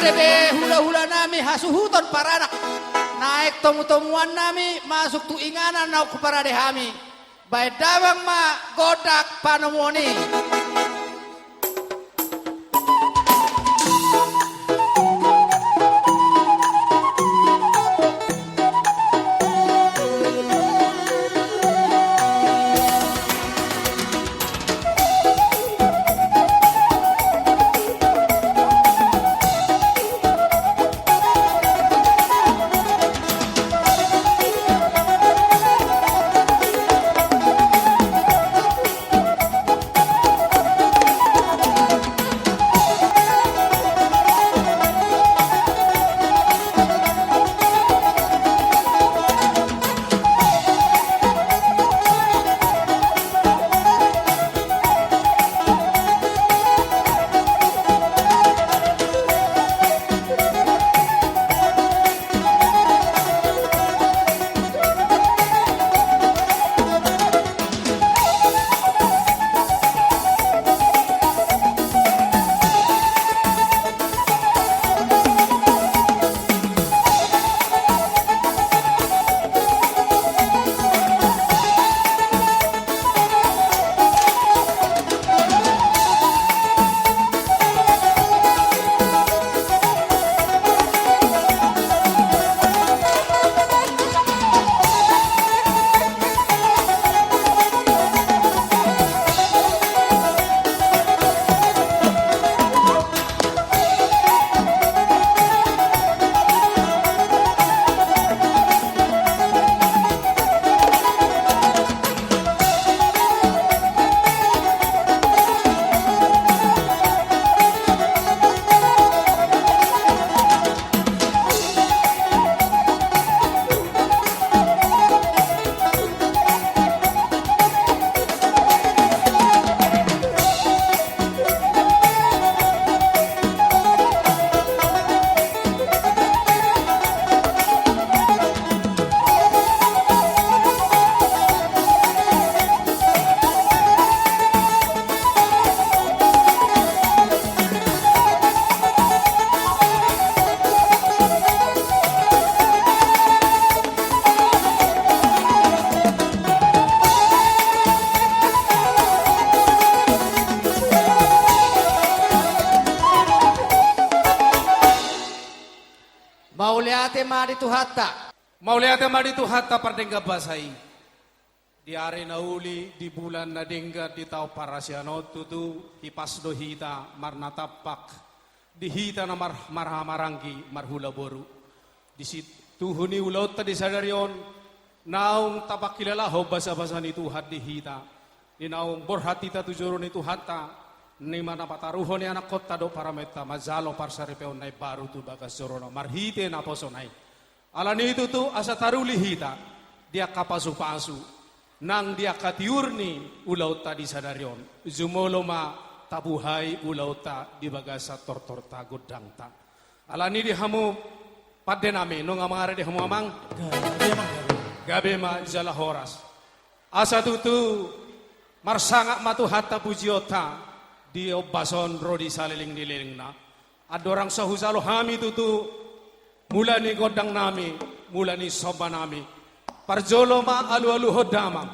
debe hula-hula nami hasuhuton paranak. Naik tomu-tomuan nami masuk tu inganan nau ku parade hami. Baik dawang ma godak panomoni. Mauliate mari tuhatta. Mauliate mari tuhatta pardengga basai. Di are na uli, di bulan na dengga, di tau parasiano tutu, hipas do hita, marna tapak. Di hita na marhamaranggi, marhula boru. Di situ huni ulaut ta di sadarion, naung tapak kilala ho basa-basa ni tuhat di hita. Di naung borhati ta tujuro ni tuhatta. Ni mana pataruho ni anak kota do parameta mazalo parsaripeon nai baru tu bagas jorono marhite na posonai alani itu tu asa taruli hita dia kapasu-pasu nang dia katiurni ulauta di sadarion zumoloma tabuhai ulauta di bagasa tortorta godangta alani di hamu padename no ngamare di hamu amang gabe ma jala horas asa tutu marsangak matu hatta pujiota di obason rodi saliling dililing na ada orang sahuzalo hami tutu mula ni godang nami mula ni soba nami parjolo ma alu-alu hodama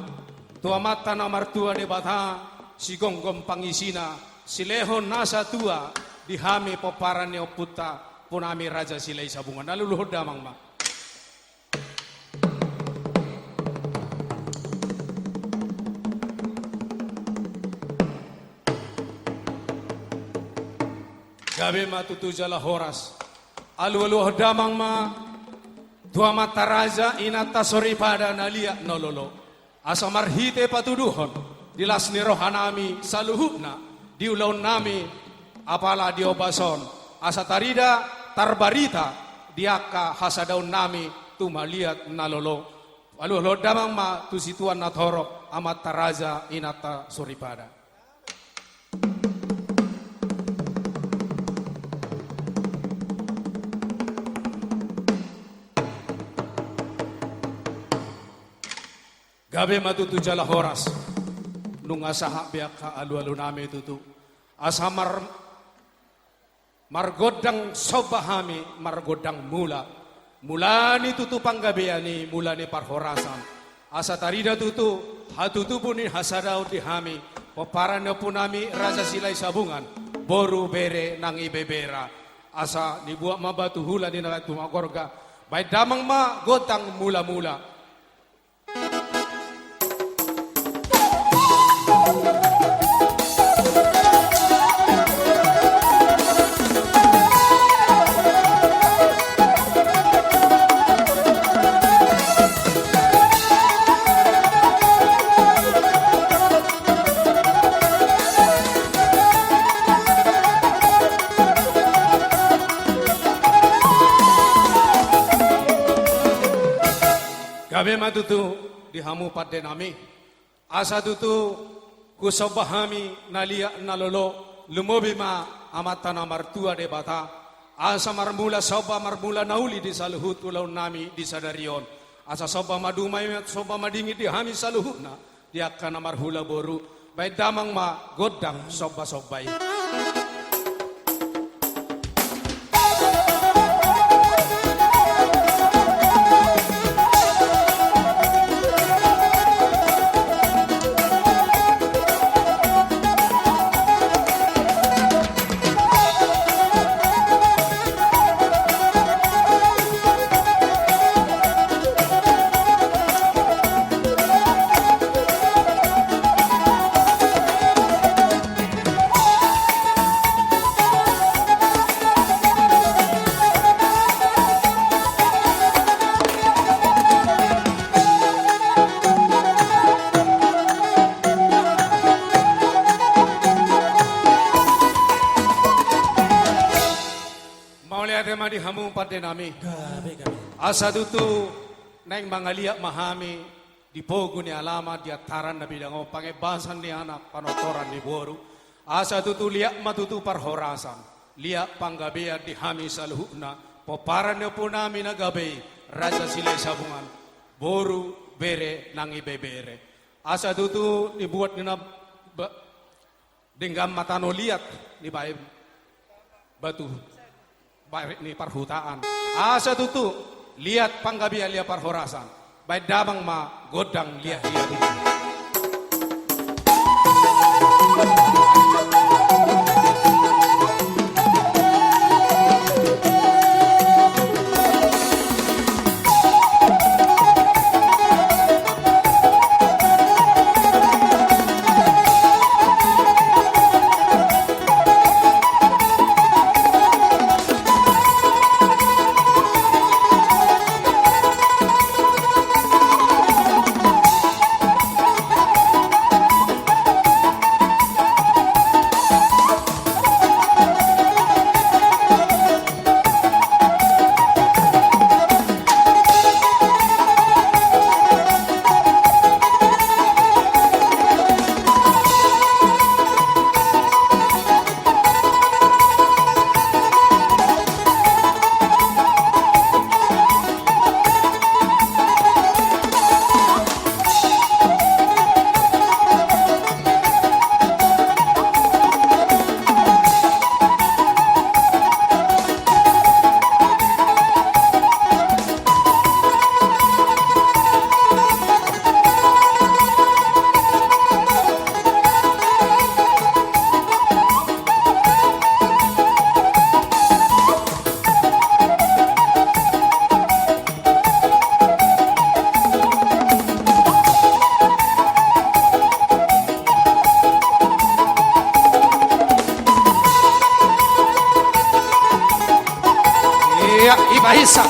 tua mata na martua de batha si gonggom pangisina si lehon nasa tua di hami poparan ni oputa punami raja silai sabungan alu hodamang ma gabe ma tutu jala horas alu-alu hodamang ma tua mata raja inata sori pada nalia nololo asa marhite patuduhon dilasni rohanami saluhupna diulaun nami apala diobason asa tarida tarbarita diaka hasadaun nami tumaliat nalolo alu-alu hodamang ma tu situan nathorok amat taraja inata sori pada gabe matutu jala horas nung asaha biaka alu-alu nami tutu asamar margodang sobahami, margodang mula. Mula ni tutu panggabiani, mula ni parhorasan. Asa tarida tutu, hatutu pun ni hasadao di hami. Paparan na po nami raja sila'y sabungan. Boru bere nang ibebera. Asa ni buak mabatu hula ni nalat tumagorga. Bay damang ma godang mula-mula. Kami matutu di hamu pada nami. Asa tutu kusobahami nalia nalolo lumobi ma amata na martua de bata. Asa marmula soba marmula nauli di saluhut ulau nami di sadarion. Asa soba madumay soba madingi di hami saluhut na di akan marhula boru. Baik damang ma godang soba sobay. Di hamu pada nami. Asa tutu neng mangalia mahami di pogo ni alama di ataran na bidango pangebasan ni anak panotoran ni boru. Asa tutu liak matutu parhorasan. Liak panggabea di hami saluhuna. Poparan na po nami nagabe raja sila'y sabungan. Boru bere nang ibebere. Asa tutu dibuat ni na denggam matano liat ni bae batu. Baik ni parhutaan. Asa tutu lihat panggabia lihat parhorasan. Baik damang ma godang lihat lihat ini. Ibahisa.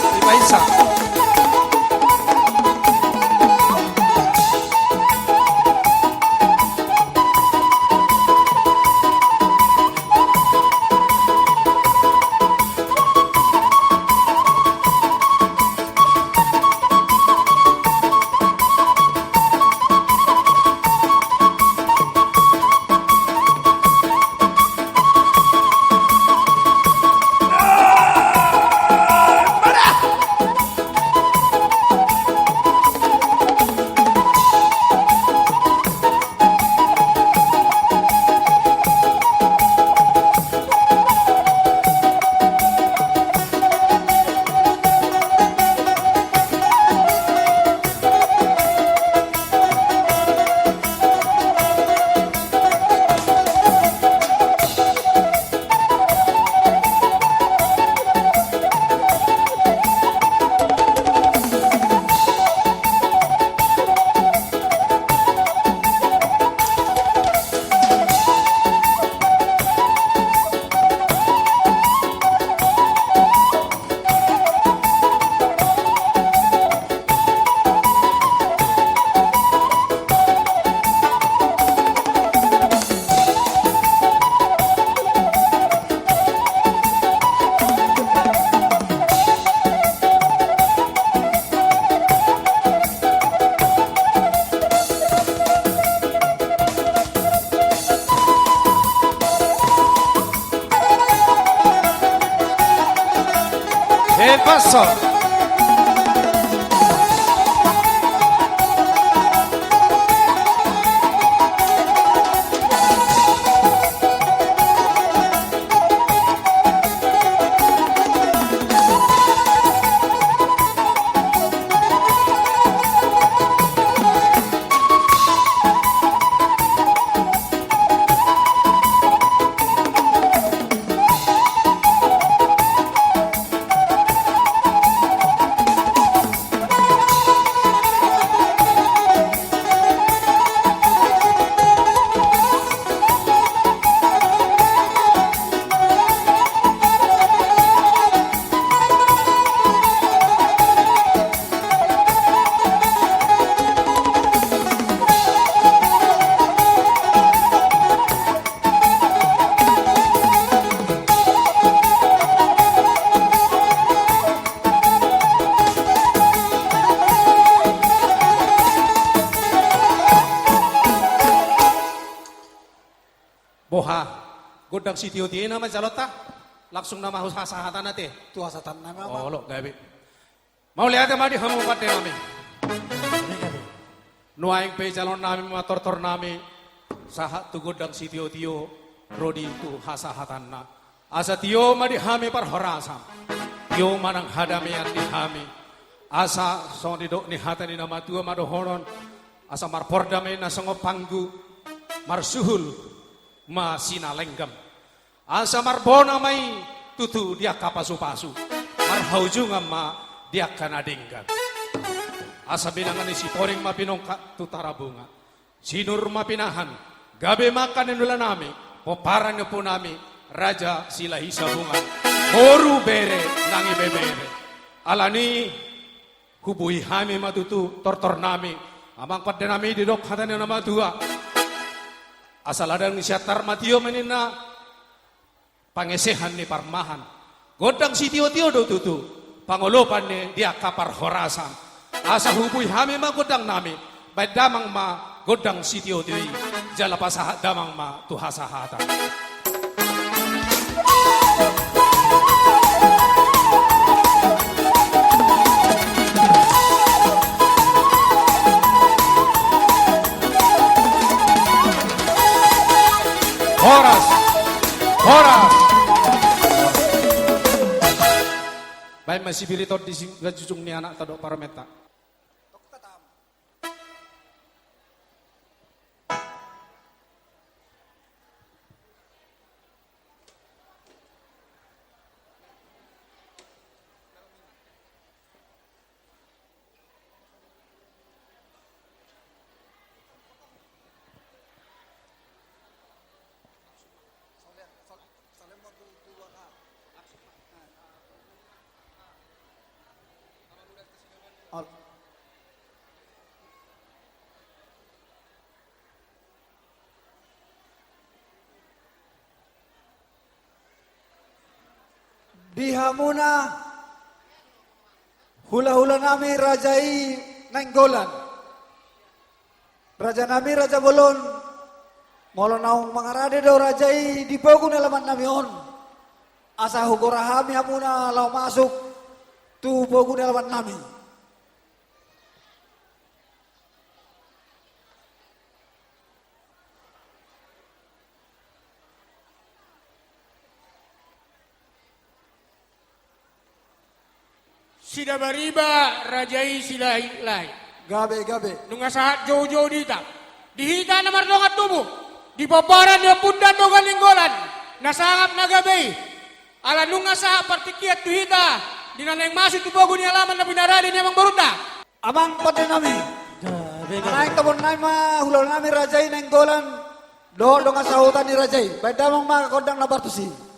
paso. Boha, godang sitio ti nama jalota, langsung nama hasahatan nate. Tu asatan nama apa? Oh lo gabi. Mau lihat madi hamu pate nami. Nuaing pe calon nami mator nami, sahat tu godang sitio tio, rodi tu hasahatan na. Asa tio madi hami par horasam, tio manang hadami yang di hami. Asa song didok ni hatani nama tua mado horon, asa mar pordame na songo panggu, mar suhul. Ma sinalenggam asa marbona mai tutu dia kapasu-pasu marhaujungan ma dia kanadinggan asa binangan si poring ma pinongka tutara bunga sinur ma pinahan gabe makan endula nami poparan po nami raja silahi sabungan moru bere nangi bebere alani hubui hami matutu tortor nami amang pada nami didok hatanya nama tua asal ada ni siatar matio menina pangesehan ni parmahan godang si tio do tutu pangolopan ni dia kapar horasan asa hubui hami ma godang nami baik damang ma godang si tio jala pasahat damang ma tuhasahatan Horas. Baik masih pilih di gajujung ni anak tadok parameta. Di hamuna hula-hula nami rajai nenggolan. Raja nami raja bolon. Molo naung mangarade do rajai di pogun alaman nami on. Asa hugorahami hamuna lau masuk tu pogun alaman nami. Sida bariba rajai silai lai. Gabe. Nunga sahat jauh-jauh dita. Dihita na mardongat tubuh. Di paparan dia pundan dogan linggolan. Nasangap nagabay. Ala nunga sahat partikiat tuhita. Dinaneng masuk tu bagun ni alaman na pinarali ni amang baruta. Amang pati nami. Naik tabon nai ma hula nami rajai nenggolan. Do nga sahutan ni rajai. Baik damang ma kodang na bartusi.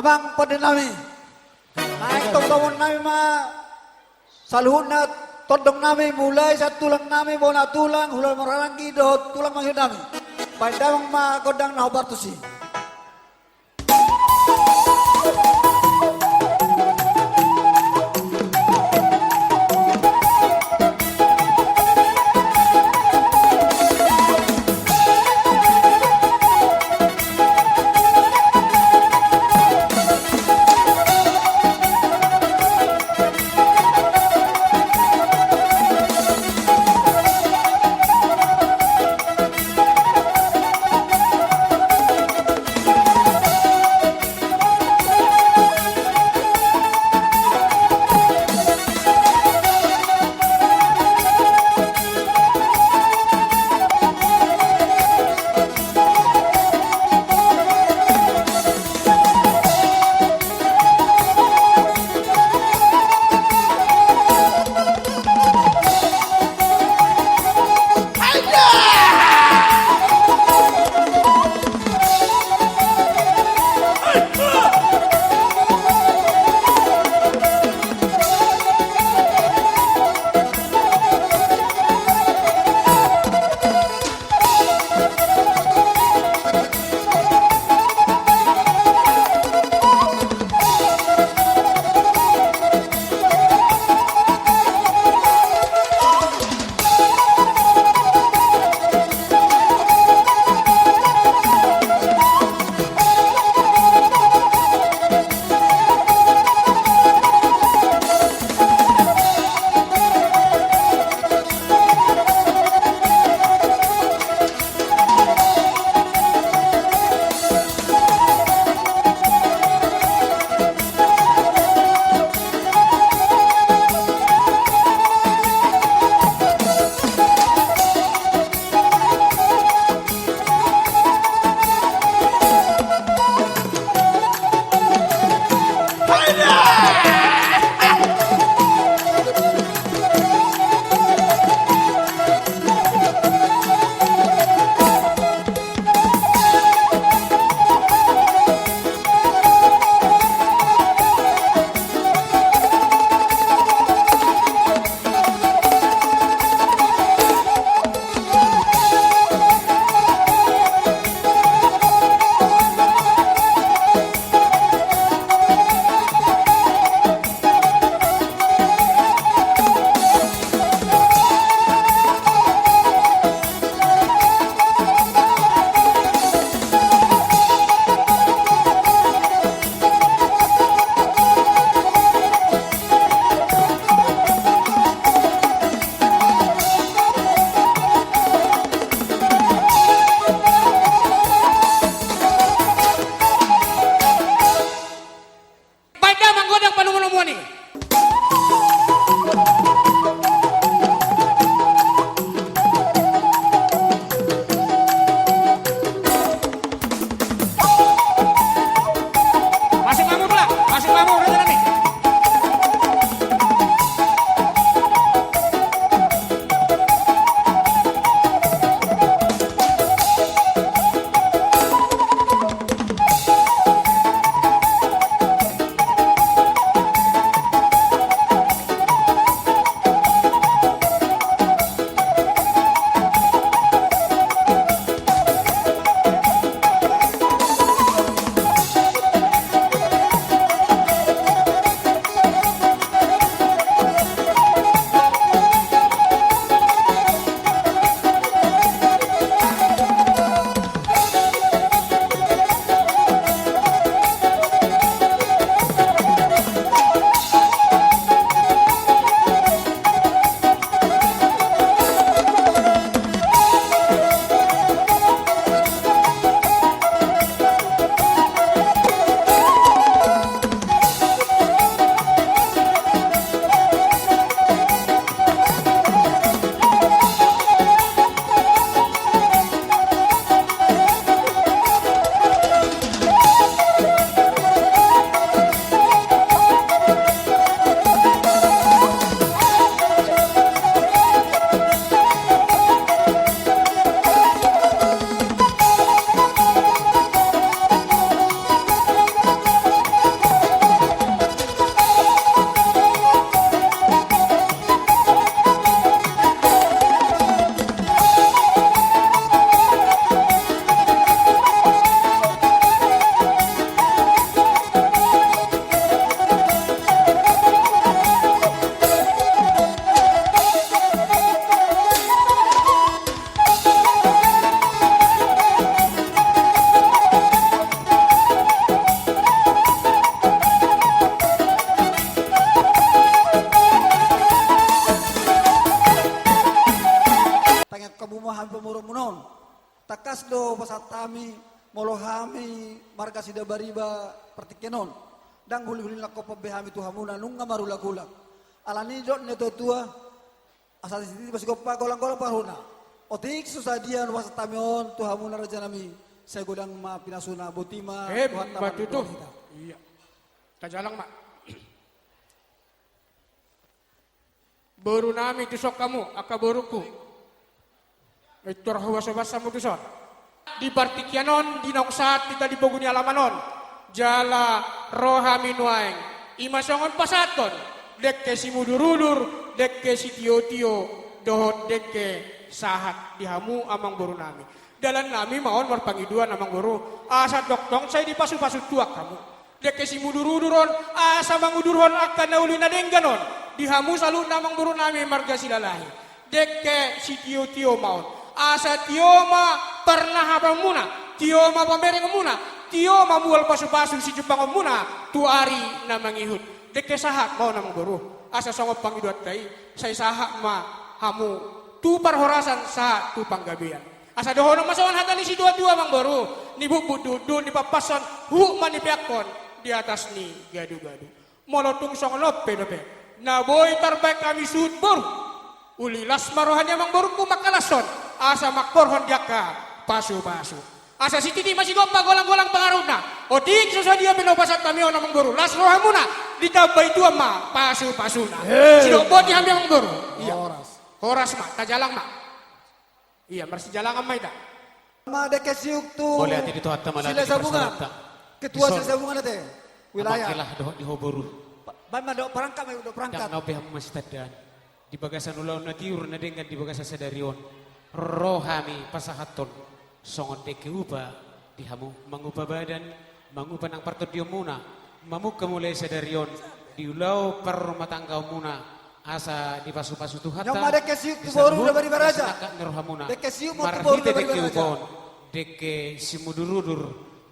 Amang pada nami. Naik tong-tongon nami saluhun na todong nami mulai sa tulang nami bona tulang hulal mararanggi do tulang mangyud nami. Paindamang magodang na obartusi. marga sida bariba partikenon dang huli-huli lako pabehami tuhamuna nunga marula kulak alani jot ne tua asal siti basi gopa golang-golang paruna otik susadian wasa tamion tuhamuna raja nami saya godang ma pinasuna botima Hebat itu. Iya. Tajalang mak. Baru nami tusok kamu, aka baruku. Itu rahwas-was mo tuson. Di Partikianon, di Noksat, kita di Boguni Alamanon. Jala roha minuaeng. Imasongon pasaton. Dekke si mudur-udur, dekke si tio-tio, dohot dekke sahat dihamu amang baru nami. Dalam nami maon marpangiduan amang baru. Asa doktong saya dipasu-pasu tuak kamu. Dekke si mudur-uduron, asa mangudurhon akan nauli na dengganon. Dihamu salu namang baru nami marga silalahi. Dekke si tio-tio maon. Asa tioma pernah apa muna. Tioma pamereng muna. Tioma mual pasu-pasu si Jepang muna. Tuari namang ihut. Dekke sahat mau namang baru. Asa songop pangiduat kai. Saya sahat ma hamu. Tu parhorasan sahat tu panggabian. Asa dohono masawan hatali si dua-dua mang baru. Ni bubut dudu ni papasan. Hu manipiakon. Di atas ni gadu-gadu. Molotung song lope-lope. Naboy terbaik kami sudbur. Uli lasmarohannya mang baruku makalason. Asa makkorhon diaka pasu-pasu. Asa si titi masih gompa golang-golang pengaruna. Odik sesadia pinopasat kami ona mang baru. Lasrohamuna ditambah itu ama pasu-pasuna. Sidok bodi hamil mang baru. Iya. Horas mak, tajalang mak. Iya, marsi jalangan mak ita. Ma deke siuk tu Boleh hati itu hatta malah sila sabungan. Ketua sila sabungan nate wilayah. Amakilah doh di Hoboru. Bama do perangkat me do perangkat. Yang nabe hamu masih tadaan. Di bagasan ulau na tiur na dengan di bagasan sadarion. Rohami pasahaton. Songon deke uba. Dihamu mangupa badan. Mangupa nang partot diomuna. Mamuka mulai sadarion. Di ulau per rumah tangga muna. Asa di pasu-pasu tu hatta. Yang ma deke siuk tu baru udah bari baraja. Deke Deke siuk mo tu baru udah bari deke baraja. ubon. Deke si mudurudur.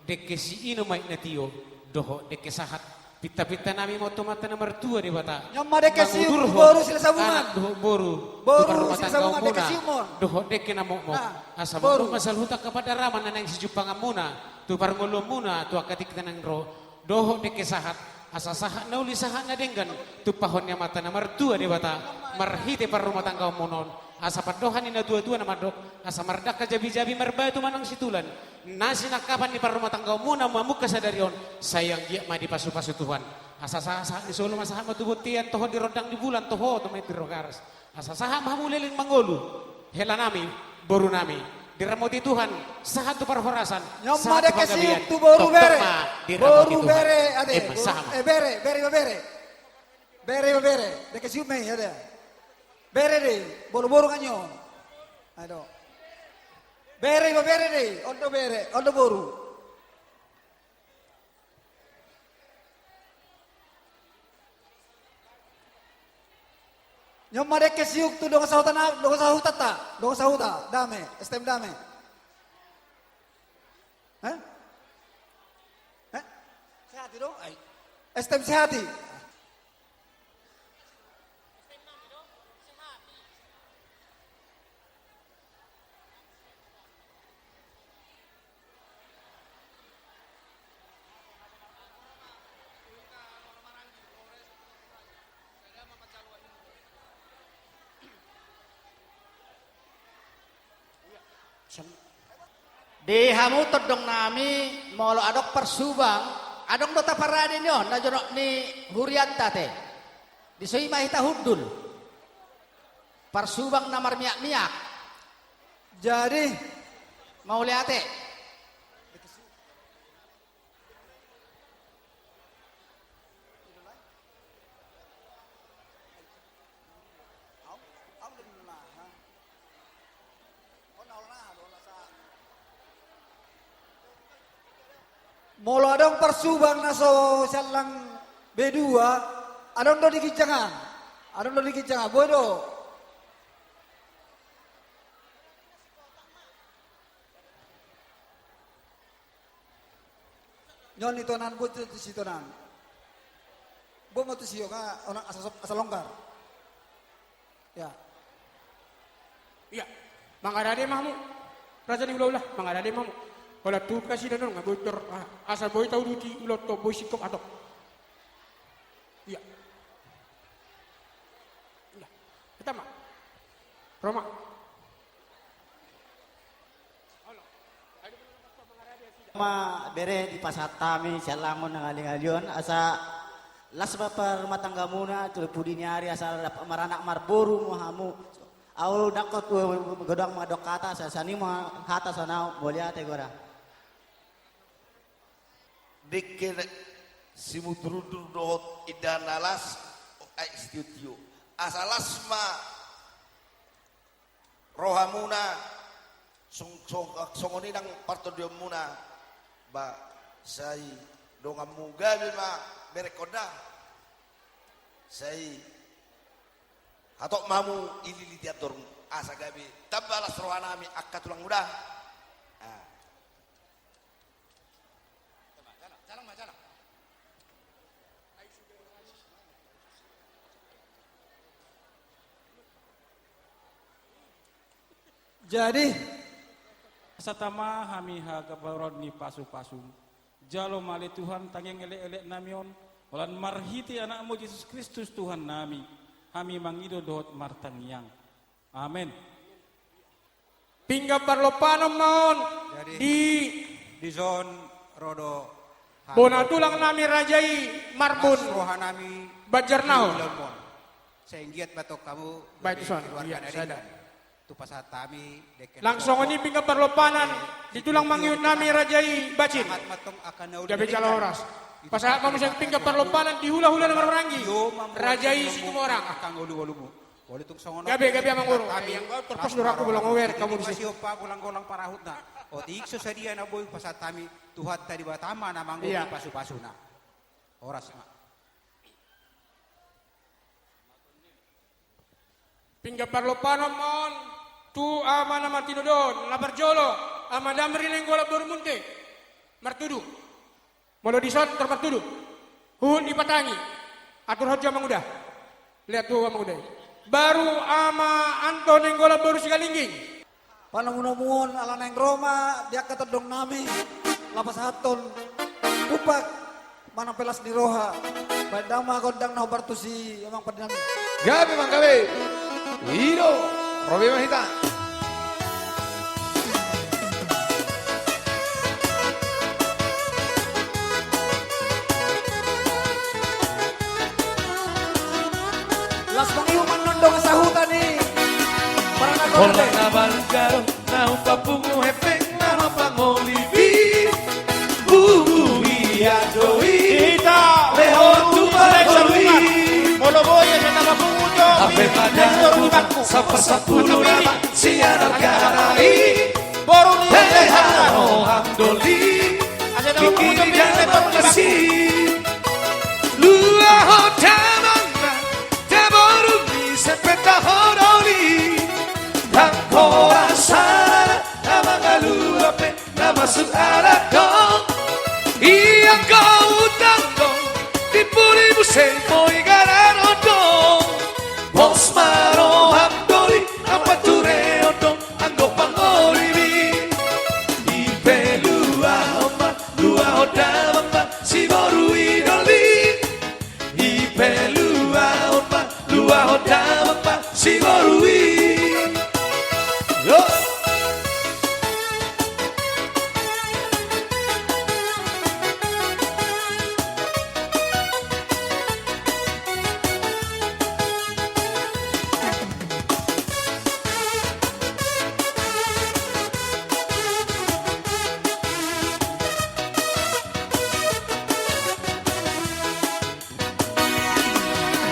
Deke si ino mai natio. Doho deke sahat. Pita-pita nami mau tomata nomor 2 di bata. Yang ma deke siuk tu baru sila sabungan. Doho boru. Boru sila sabungan deke siuk mon. Doho deke namo mo. Nah, Asa boru. mo masal hutak kepada raman nanang si Jepang muna. Tu parngolo muna tu akatik tanang ro. Doho deke sahat. Asa sahat nauli sahat na denggan. Tu pahonnya mata nomor 2 di bata. Marhite par rumah tangga monon. Asa padohan ina dua-dua nama dok. Asa mardaka jabi-jabi merbatu manang situlan. Nasi nakapan di par rumah tangga muna mamuka sadarion. Sayang dia ma di pasu-pasu Tuhan. Asa sahat di solo masahat matubutian toho di rodang di bulan toho to metro karas. Asa sahat mahamuliling mangolu. Hela nami boru nami. Diramoti Tuhan sahat tu parhorasan. Yang ma deke siuk tu baru bere. Baru bere ade. Bere bere. Deke siuk me ada. Bere deh, boru-boru kanyo. Aduh. Bere deh, ondo boru. Nyom made kesiuk tu dong sahuta dame, estem dame. Hah? Hah? Sehati dong, ay. Estem sehati. Di hamu todong nami molo adok persubang adong dota parade nyo na jonok ni Hurianta te. Di soima hita hudul. Persubang namar miak-miak. Jadi Mau lihat te. molo adong persubang naso sialang B2, adong do dikijangan. Bodo. Nyon itu nan buat itu situ nan. Bo mau tuh siyo ka orang asal longgar. Ya. Iya, mangadade mahmu. Raja ni ulah-ulah, mangadade mahmu. Wala tu kasi na nun, nga boy tor, asal boy tau duti ulot to, boy sikop atok. Iya. Iya. Tama. Roma. Ma bere di pasatami sialangon ng aling-alyon asa las per rumah tangga muna tuloy pudi nyari asa maranak marboru mo hamu aul dakot godang mga dokata sa sani mga hata sa nao bolya te gora Dikke simuturudur dohot idanalas ay istiutio asalas ma rohamuna songoni ng partodium muna ba say dongam mugabi ma berekoda say hatok mamu ililitiator asa gabi tabalas rohanami akka tulang muda Jadi Satama hami hagabarod ni pasu-pasu. Jalo mali Tuhan tanging elek-elek namion. Walan marhiti anakmu Yesus Kristus Tuhan nami. Hami mangido dohot martangyang. Amin. Pingga parlopanom naon di zon rodo bona tulang nami rajai marbun rohanami bajarnao. Seinggiat batok kamu Baik son, iya dari sadar. tu pasatami Langsung ini pingga parlopanan ditulang mangiut nami rajai bacin. matong akan naud Gabi jala oras. Pasahat kamu sing pingga parlopanan dihula-hula nama oranggi. Rajai situ orang. akan ulu-ulumu boleh tung songono Gabi amang urung. Kami yang terpos duraku bulang awer kamu di situ. siapa gulang-gulang parahut na o tikso sa dia na boy pasatami tuhat tadi batama na manggo Iya. pasu-pasuna oras na Pingga parlopanan mon tu ama nama tinodon labar jolo ama damri lenggola bermunte martudu molo dison termartudu hun dipatangi atur hoja mangudah lihat tuh mangudah baru ama Anton lenggola baru sigalingging panamunamuon ala neng Roma dia ketedong nami lapas haton upak mana pelas di roha badama kodang na bartusi emang padang gabi mang gabi hiro robi mahita las pangiuman nondong sa hutan ni para Hola nagorle na balgaro na upapungo hepeng na mapangolibi iya doi ita mejor tu magoli Molo boy na nakapungo Ape padamu sa pasapuluh nama siaran karai Boro ni Telehano hamdoli Asa nakapungo Bikini dapat kasih Lua hotamana Taboru ni sepeta horoli Dan korasana Nama galulape Nama suarako Iya kau utangko Dipurimu semoi gararodo Bos maro hamdoli Apa tureodo Anggo pangolibi Ipe lua hoda mamba Si boru idoli Ipe lua hoda mamba Si boru Yo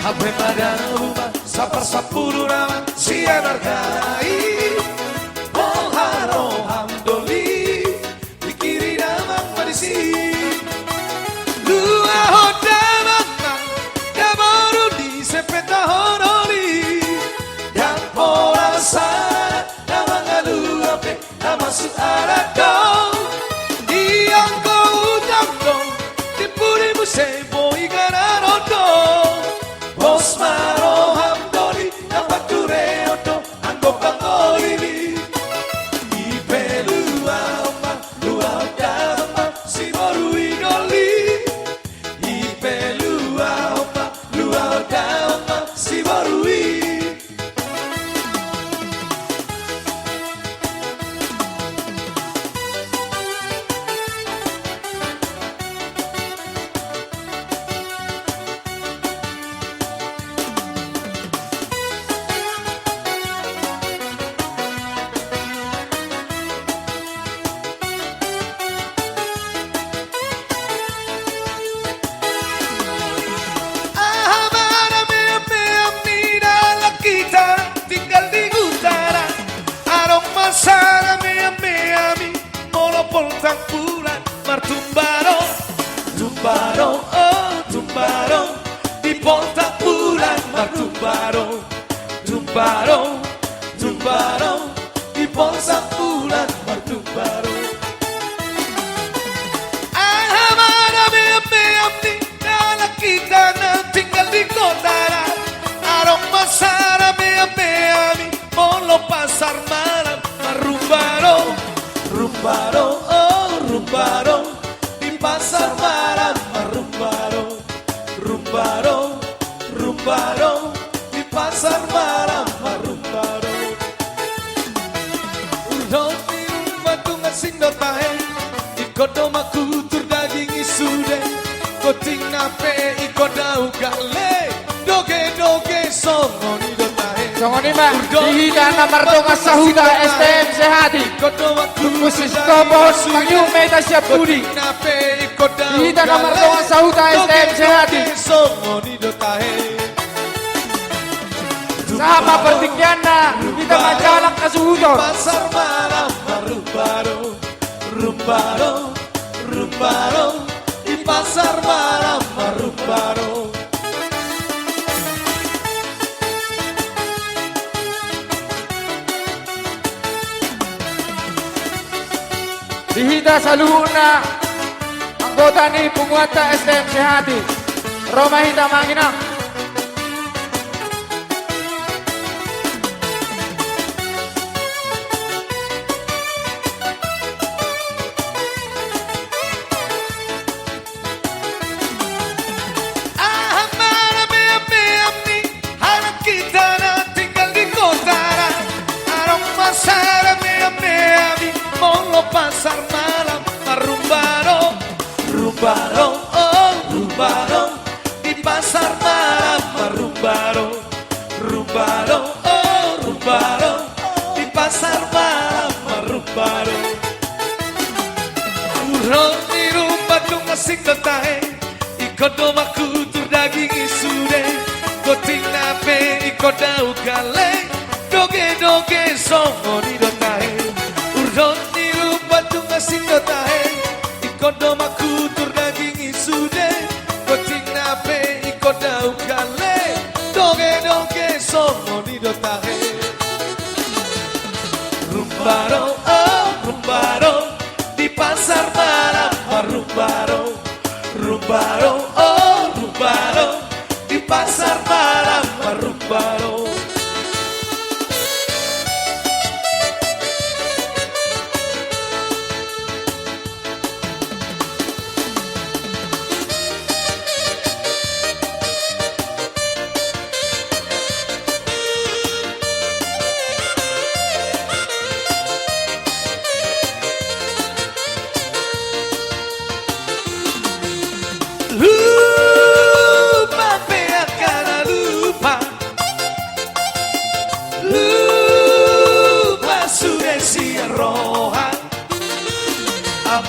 Ape pada rumah Sapar-sapuru nama Sian hargai Poharo hamdoli Dikiri nama madisi Lua hoda manga Dabaru di sepeta horoli Dan porasa Nama ngalu ape Nama suarako Iyang kau utangko Dipurimu sebo igararodo Bos maro hamdoli Dapat tureodo Anggo pangolibi Ipe lua Tumbaro, oh tumbaro, di porta bulan mar tumbaro, tumbaro, tumbaro, di porta bulan mar tumbaro. Anak kita na tinggal di kota, arong masara beami, molo pasar malam marumbaro, rumbaro, oh rumbaro, di pasar malam marumbaro, rumbaro, rumbaro, di pasar malam marumbaro. Urang di rumah tunga sing dotahe, ikodo makutur daging isude. Koting nape iko dau gale doge doge songo ni dotahe Songo ni ma dihita na martonga sahuda STM Sehati Musis Kobos Magyume ta siap budi dihita na martonga sahuda STM Sehati songo ni dotahe sama pertikiana kita majalak kasuhudo pasar malam rumbaro rumbaro rumbaro di pasar malam marumbaro. Dihita sa luhuna anggota ni Punguata STM Sehati Roma Hita Mangina. Pasar malam marumbaro, rumbaro, oh rumbaro, di pasar malam marumbaro, rumbaro, oh rumbaro, di pasar malam marumbaro. Urang di rumah dong asing dotahe, ikodo makutur daging isude, koting nape ikodau gale, doge doge songo di dotahe. Urang sing dotahe ikodo makutur daging isude koting nape ikodau gale doge doge songo di dotahe rumbaro oh rumbaro di pasar malam marumbaro rumbaro oh rumbaro di pasar malam marumbaro.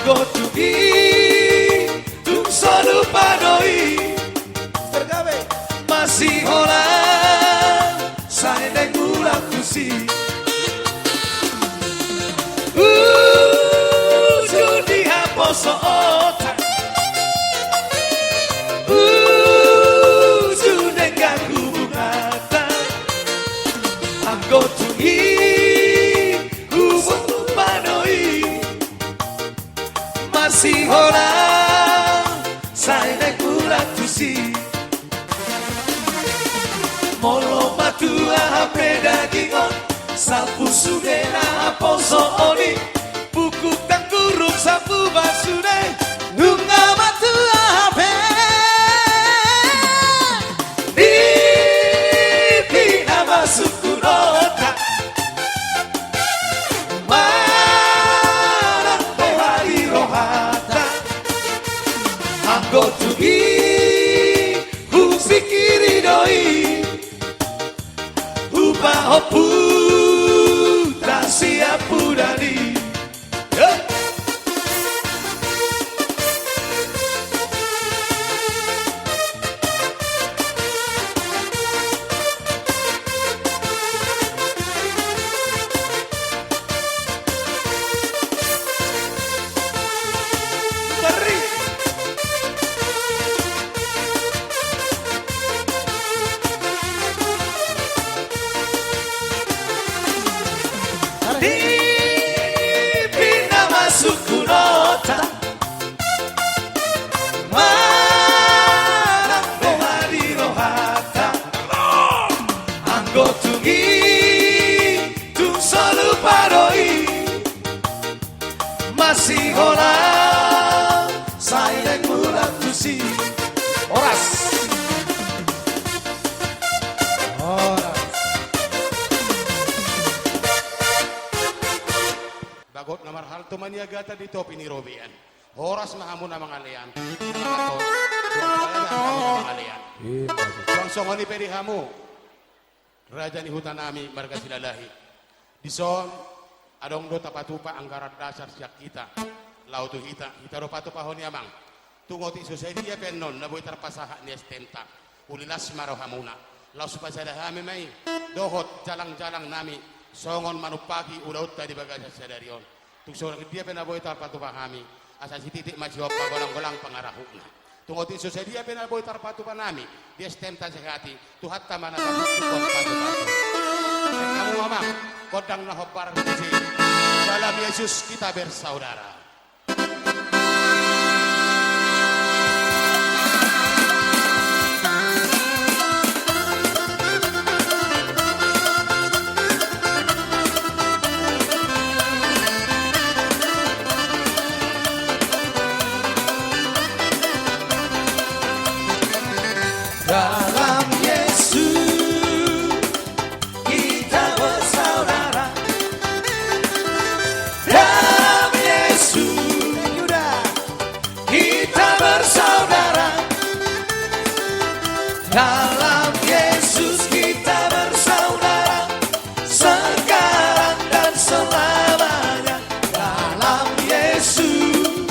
Go to be tung solo panoi tergawe masih hola saya dan gula kusi judi haposo otak judi ganggu bungata I'm go to be masih orang saya naik bulat tusi molo matua hape dagingon sapu sudena poso oni buku tangkuruk sapu basude nunga matua hape di pina masuk kunota go to be who fikiri doi who pa hopu ta siapu dani Susi Oras Bagot na marhal to maniagata dito pinirobian. Horas mahamon na mga alian. Nakatot, suwang pala na ang mga alian. Suwang songo ni Perihamu. Raja ni hutan nami marga silalahi. Dison, adong do tapatupa ang garat dasar siyak kita. Lautu hita, hita do patupahon yamang. Tungot isu saya dia penon, naboy tarpasaha ni estenta. Ulilas maro hamuna. Lau supaya hami may dohot jalang-jalang nami. Songon manupagi ulaut tadi bagasa sadarion. Tuk seorang dia penaboy tarpatupa kami. Asa si titik majiwa pagolang-golang pangarahukna. Tungot isu saya dia penaboy tarpatupa nami. Dia estenta sekati. Tuhat tamana tapatupan patu-patu. Kamu mama, kodang na hopar kuci. Dalam Yesus kita bersaudara. Dalam Yesus kita bersaudara. Dalam Yesus kita bersaudara. Dalam Yesus kita bersaudara. Sekarang dan selamanya. Dalam Yesus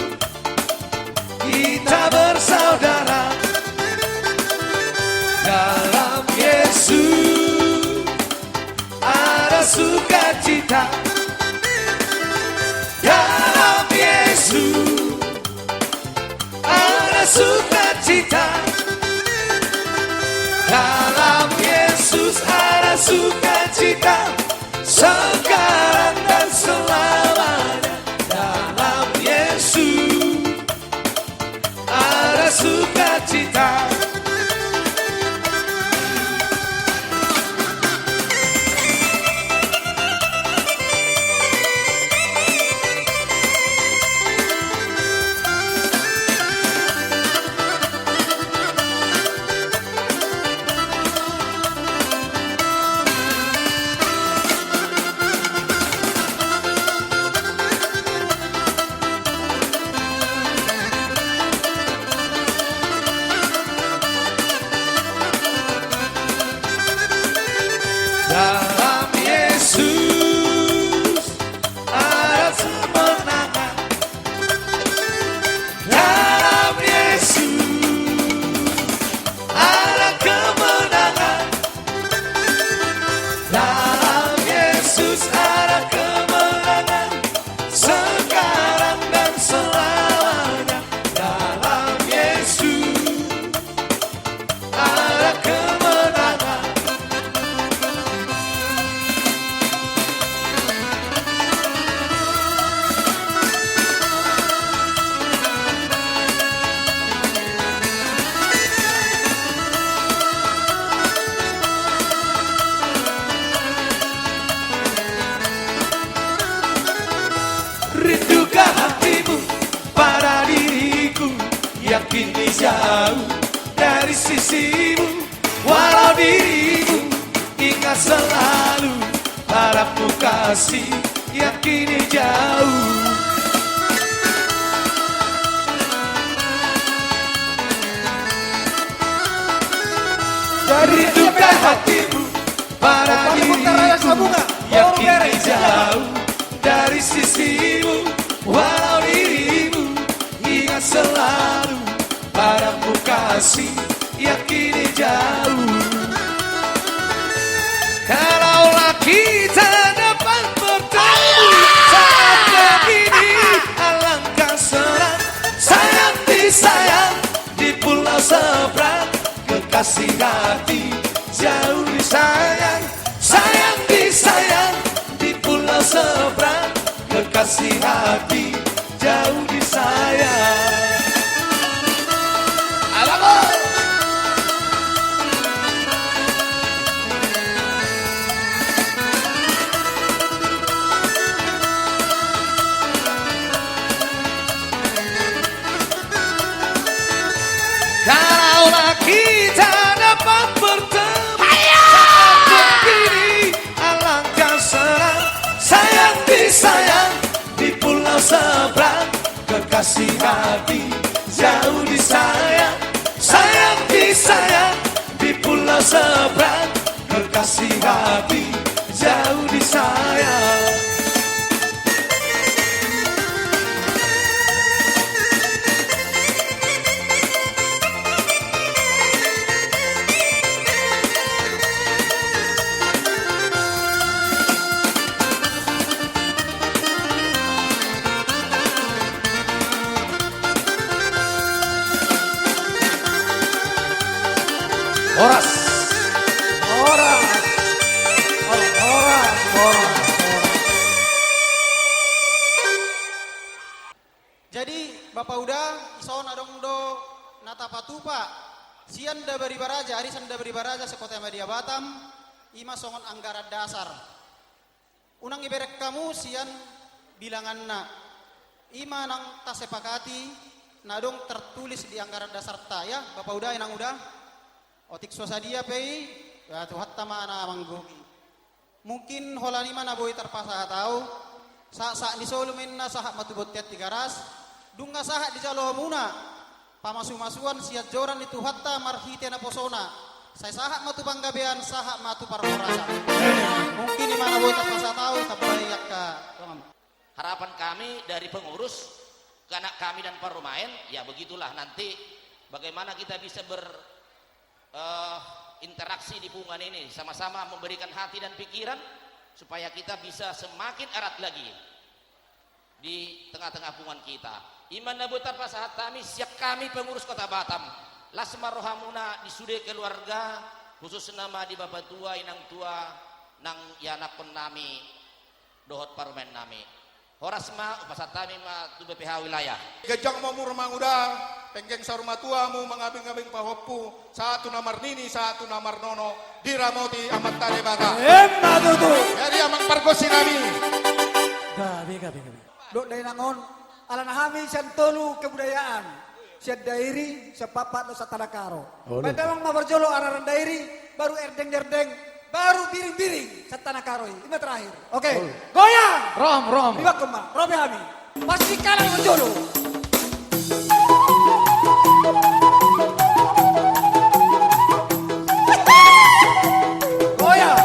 kita bersaudara. Dalam Yesus ada sukacita. Dalam Yesus ada sukacita. Dalam Yesus ada sukacita. Sekarang dan selamanya. Dalam Yesus ada sukacita. Dalam Yesus ada kemenangan. Dalam Yesus ada kemenangan. Dalam Yesus ada kemenangan. Sekarang dan selamanya. Dalam Yesus ada kemenangan. Rindukah hatimu pada diriku yang kini jauh dari sisimu. Walau dirimu ingat selalu harapku kasih yang kini jauh. Rindukah hatimu pada diriku yang kini jauh dari sisimu. Walau dirimu ingat selalu padamu kasih yang kini jauh. Kalaulah kita dapat bertemu saat begini, alangkah senang sayang disayang di pulau seberang. Kekasih hati jauh disayang, sayang disayang di pulau seberang. Kekasih hati jauh disayang. Alamak. kita dapat bertemu saat begini. Alangkah senang sayang disayang di pulau seberang, kekasih hati jauh disayang, sayang disayang di pulau seberang, kekasih hati jauh disayang. Horas. Horas. Horas. Horas. Jadi Bapak Uda ison adong do nata patupa sian da bari baraja arisan da bari baraja sekota media Batam ima songon anggaran dasar unang iberek kamu sian bilangan na ima nang tasepakati nadong tertulis di anggaran dasar ta ya Bapak Uda inang uda otik suasadia pei ya tuhat tama na manggogi mungkin holani mana boy terpasa tahu sa ni solumen na sahak matubot tiat tigaras dunga sahak di jalo muna pamasu-masuan siat joran itu hatta marhite na posona saya sahak matu panggabean sahak matu parporasa mungkin di mana boy terpasa tahu tabayak ka harapan kami dari pengurus ke anak kami dan para pemain ya begitulah nanti bagaimana kita bisa interaksi di pungan ini sama-sama memberikan hati dan pikiran supaya kita bisa semakin erat lagi di tengah-tengah pungan kita. Iman nabuta pasahat kami siap kami pengurus Kota Batam lasmar rohamuna di sude keluarga khusus nama di bapak tua inang tua nang yanapon nami dohot parmen nami horasma upasat kami ma tu BPH wilayah Gajang mau rumah udah penggeng saruma tuamu mengabing-abing pahopu satu nomor nini satu nomor nono diramoti amat tade baga jadi amang pargosi nami Gabi. Dok dari nangon ala nahami sian tolu kebudayaan sian dairi sepapat dosa tanakaro. Padahal mabarjolo araran dairi baru erdeng baru biring-biring satana karoi. Ini terakhir. Oke. Goyang. Rom. Liwat kemah. Robe hami. Pasti kalah menjolo. Goyang.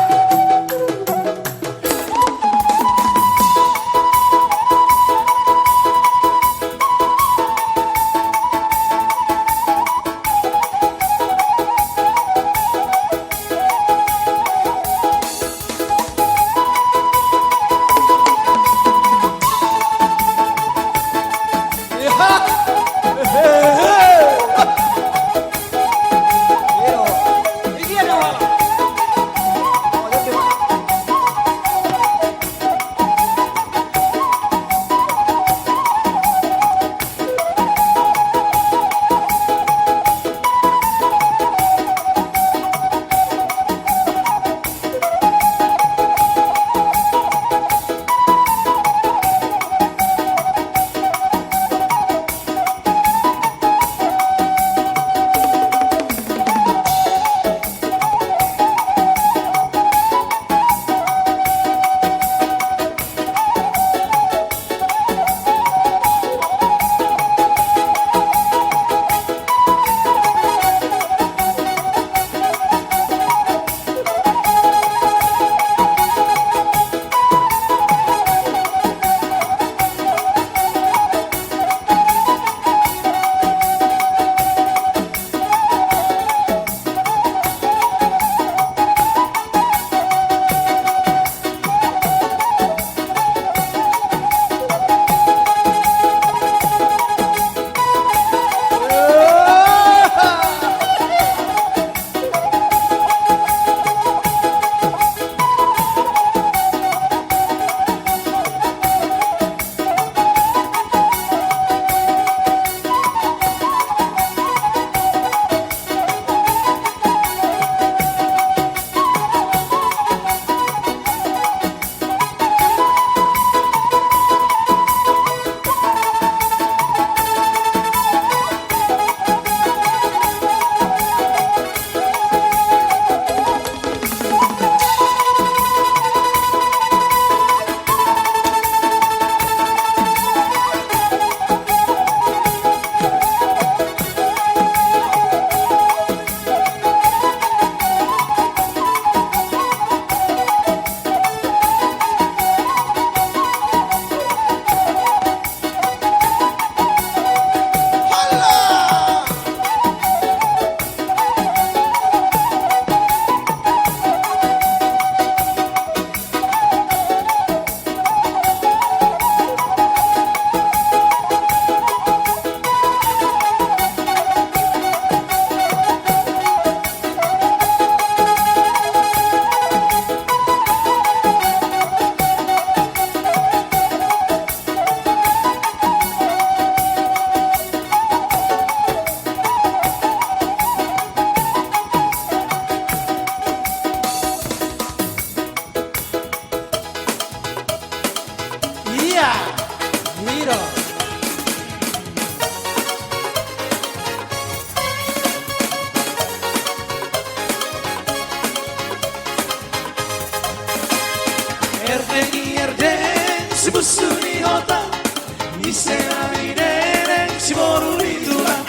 Isena bineren si moruni tulang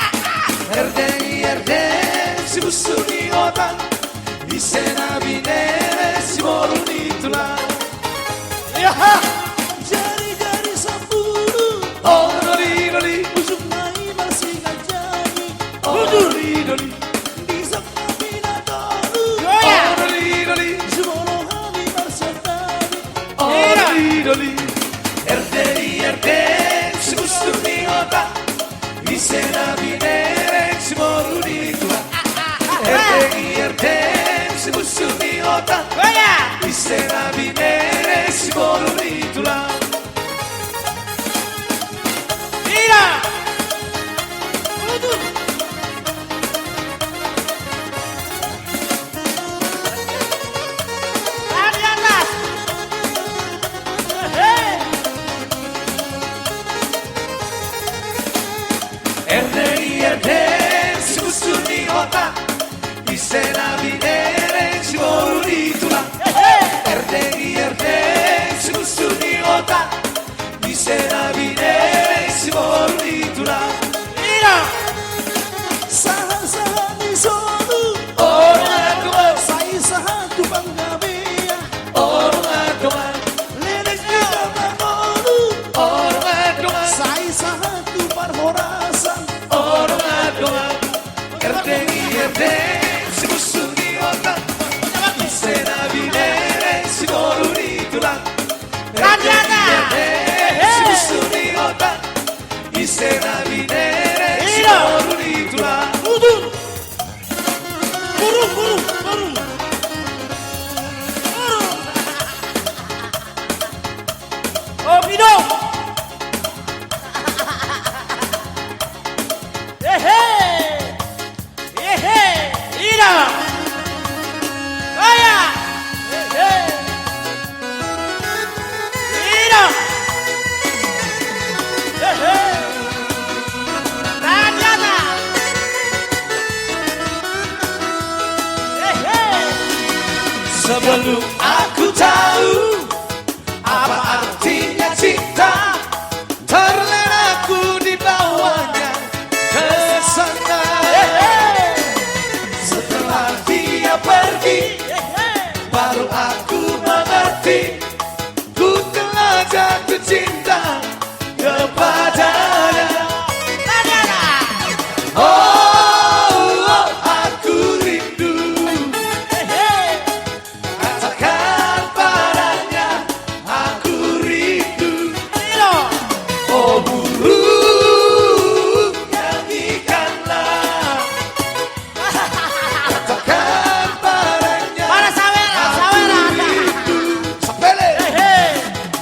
Erdeng si busuni otak Isena bineren si moruni tulang Jari-jari samburu Oh doli doli Usuk nai masih ngajani Oh doli doli Di sama binatolu Oh doli doli Semua hari bersandari Oh doli doli Erdeng si busuni otak Isena bineren si moruni tulang Erdeng si busuni otak Isena bineren si moruni tulang Erdeng si busuni otak Isena bineren si moruni tulang Erdeng si busuni otak Isena bineren si moruni tulang Sahan-sahan di sono Orang tua Sahan tu panggabia Orang tua Nenek kita mamonu Orang tua Sahan tu parhorasan Orang tua Erdeng si busuni otak Isena bineren si moruni tulang Erdeng si busuni otak Isena bineren si moruni tulang Oh Pino Ira Kaya Ira Rajana Sebelum aku tahu apa artinya cinta, terlena aku di bawahnya ke sana. Setelah dia pergi, baru aku mengerti, ku telah jatuh cinta kepadanya. Oh, aku rindu. Katakan padanya, aku rindu. Oh burung, nyanyikanlah. Katakan padanya, aku rindu.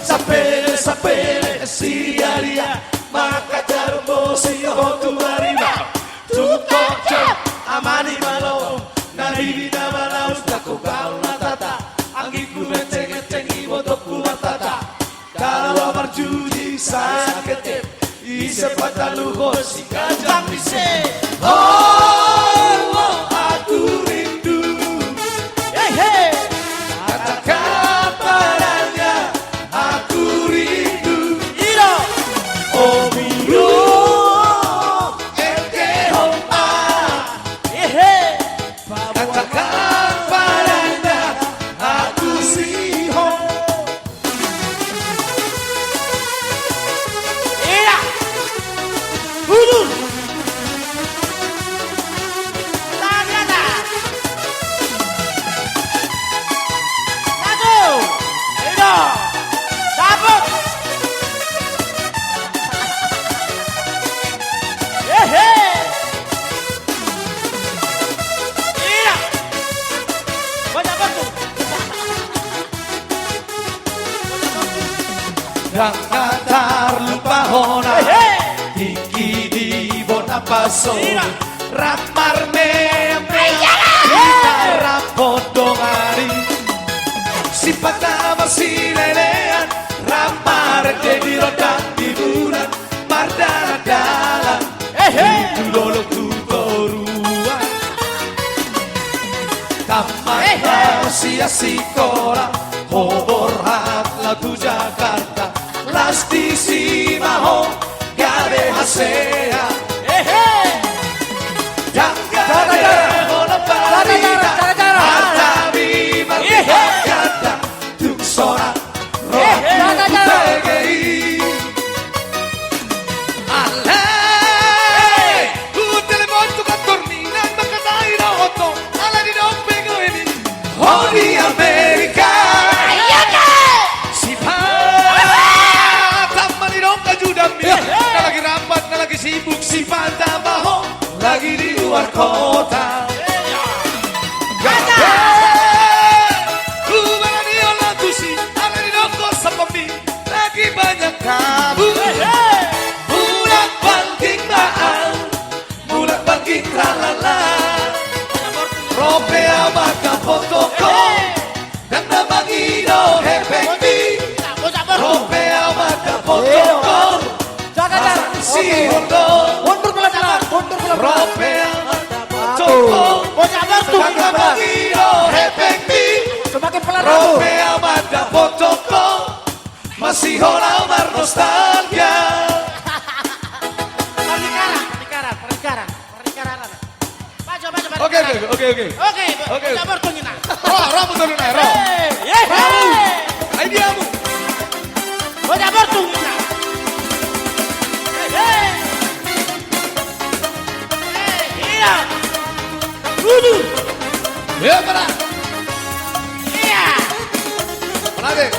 Sapele, sapele, sia-ria. Maka jarumbo siyo tu mariba. Tukocho, amani malo. Naribida malau, tako gaul natata. Angiku benteng-benteng, ibotokku matata. Kalau marjudi sakit, isepata luho si kajang bise. Oh, aku rindu. Katakan padanya, aku rindu. Oh burung, homa. Katakan padanya, aku sihon. Dan katar lupa hona Iki di bona paso Ramar me Kita rapot dongari Sifat nama si lelean Ramar jadi rodang di bulan Mardana dalam Itu dolo tutoruan Kamar sia sikola Hobor hat lagu Jakarta Lasti si maho de hasea. Jaga de hola parida. Atabi markata tuk sora. Rohi kutegei. Ale, tutte le volte che tornina in Bacadai roto, alla di non penguini, Holy America. Si fa, tamma di non ajudami, lagi rapat, lagi sibuk, si panda baho, lagi di luar kota. Gabe, kubara di olah tusi, alla di non kosa pemi, lagi banyak kabut. Bulat bangking mahal, bulat bangking tralala. Rope abaka fotoko, dan namangino hepekti. Rope abaka fotoko, si hondo. Rope abaka fotoko, dan namangino hepekti. Rope abaka fotoko, masih hola mar nostalgia. Oke. Roh betul na, roh. Ay diamu. Ya, para. Mana deh?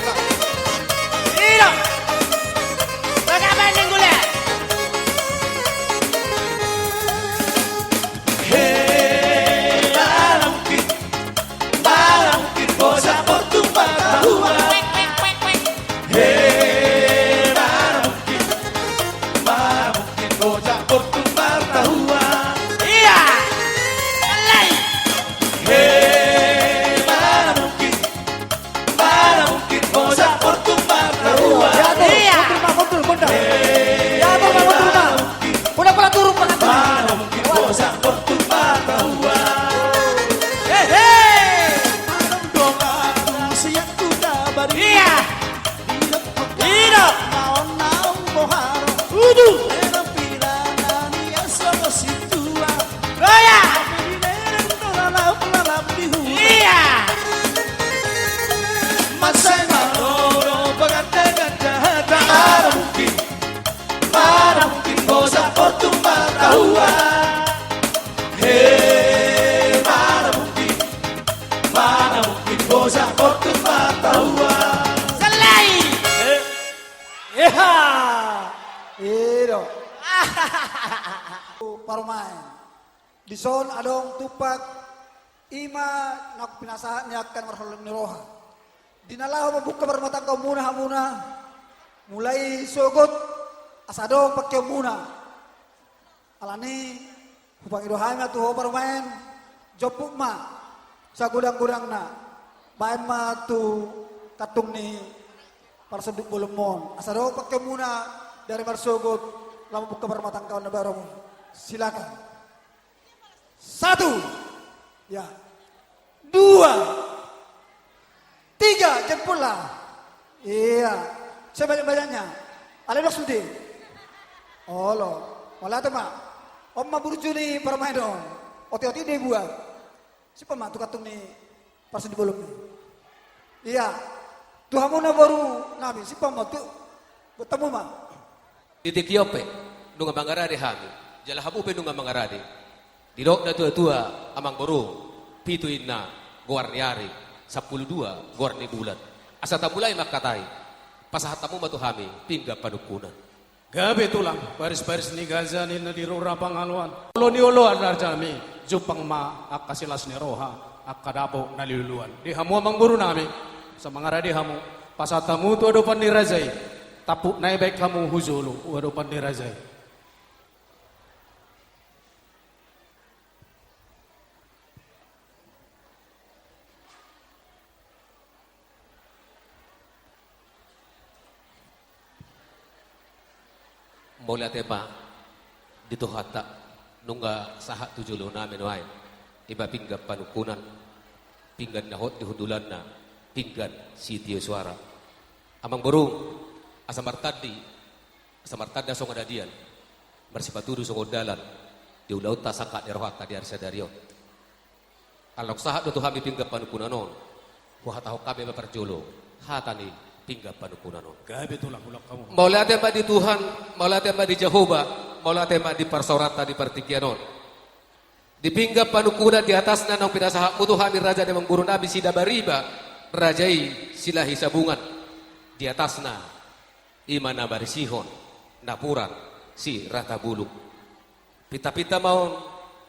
Parmain. Di son adong tupak ima nak pinasahan niakan marholong niroha. Dinalaw mabuka bermatang kau muna mulai sogot asadong pakyo muna. Alani upang idohami atuh parmain jopuk ma sa gudang-gudang na. Bayan ma tu katung ni parsenduk bolomon. Asadong pakyo muna dari marsogot lama buka bermatang kau na barong. Silakan. 1, ya, 2, 3, jemputlah. Iya, sebanyak-banyaknya. Alhamdulillah sudi. Oh lo, wala teman. Om burju ni permain dong. Oti-oti dia buat. Si pematu katung ni pas di bolong ni. Iya, Tuhan na baru nabi. Si pematu bertemu mah. Di Tikiope, nunga mangarade hami. Jala habu pe nunga mangarade. Di dok na tua amang boru. Pitu inna guarniari. 12 guarni bulan. Asa tabulay makatai. Pasahatamu matu hami pingga padukunan. Gabi tulang baris-baris ni Gaza ni na dirura pangaluan. Olo anarjami jupang ma akasilas ni roha akadapo naliluluan. Di hamu amang boru nami sa mangarade hamu pasahatamu tu adopan ni razai. Tapuk naibek kamu huzulu adopan ni razai. Mula tepa dito hata nungga saha tujulo namin wain iba pinggan panukunan pinggan nahot di hundulan na pinggan sitio suara amang borong asamartadi song adadian Bersipatudu songodalan di ulaut tasangka di rohaka di arsa dario. Alok sahat do Tuhan pinggap panukunanon. Wahatahu kami maperjolo hatani pinggap panukunanon. Gabi tulang ulak kamu. Maulah tembak di Tuhan, maulah tembak di Jehovah, maulah tembak di persaurata di pertikianon. Di pinggap panukuna di atas nanong pinasahak mutu hamir raja demang guru nabi sida bariba rajai silahi sabungan di atasna imana barisihon napuran si rata buluk pita-pita maun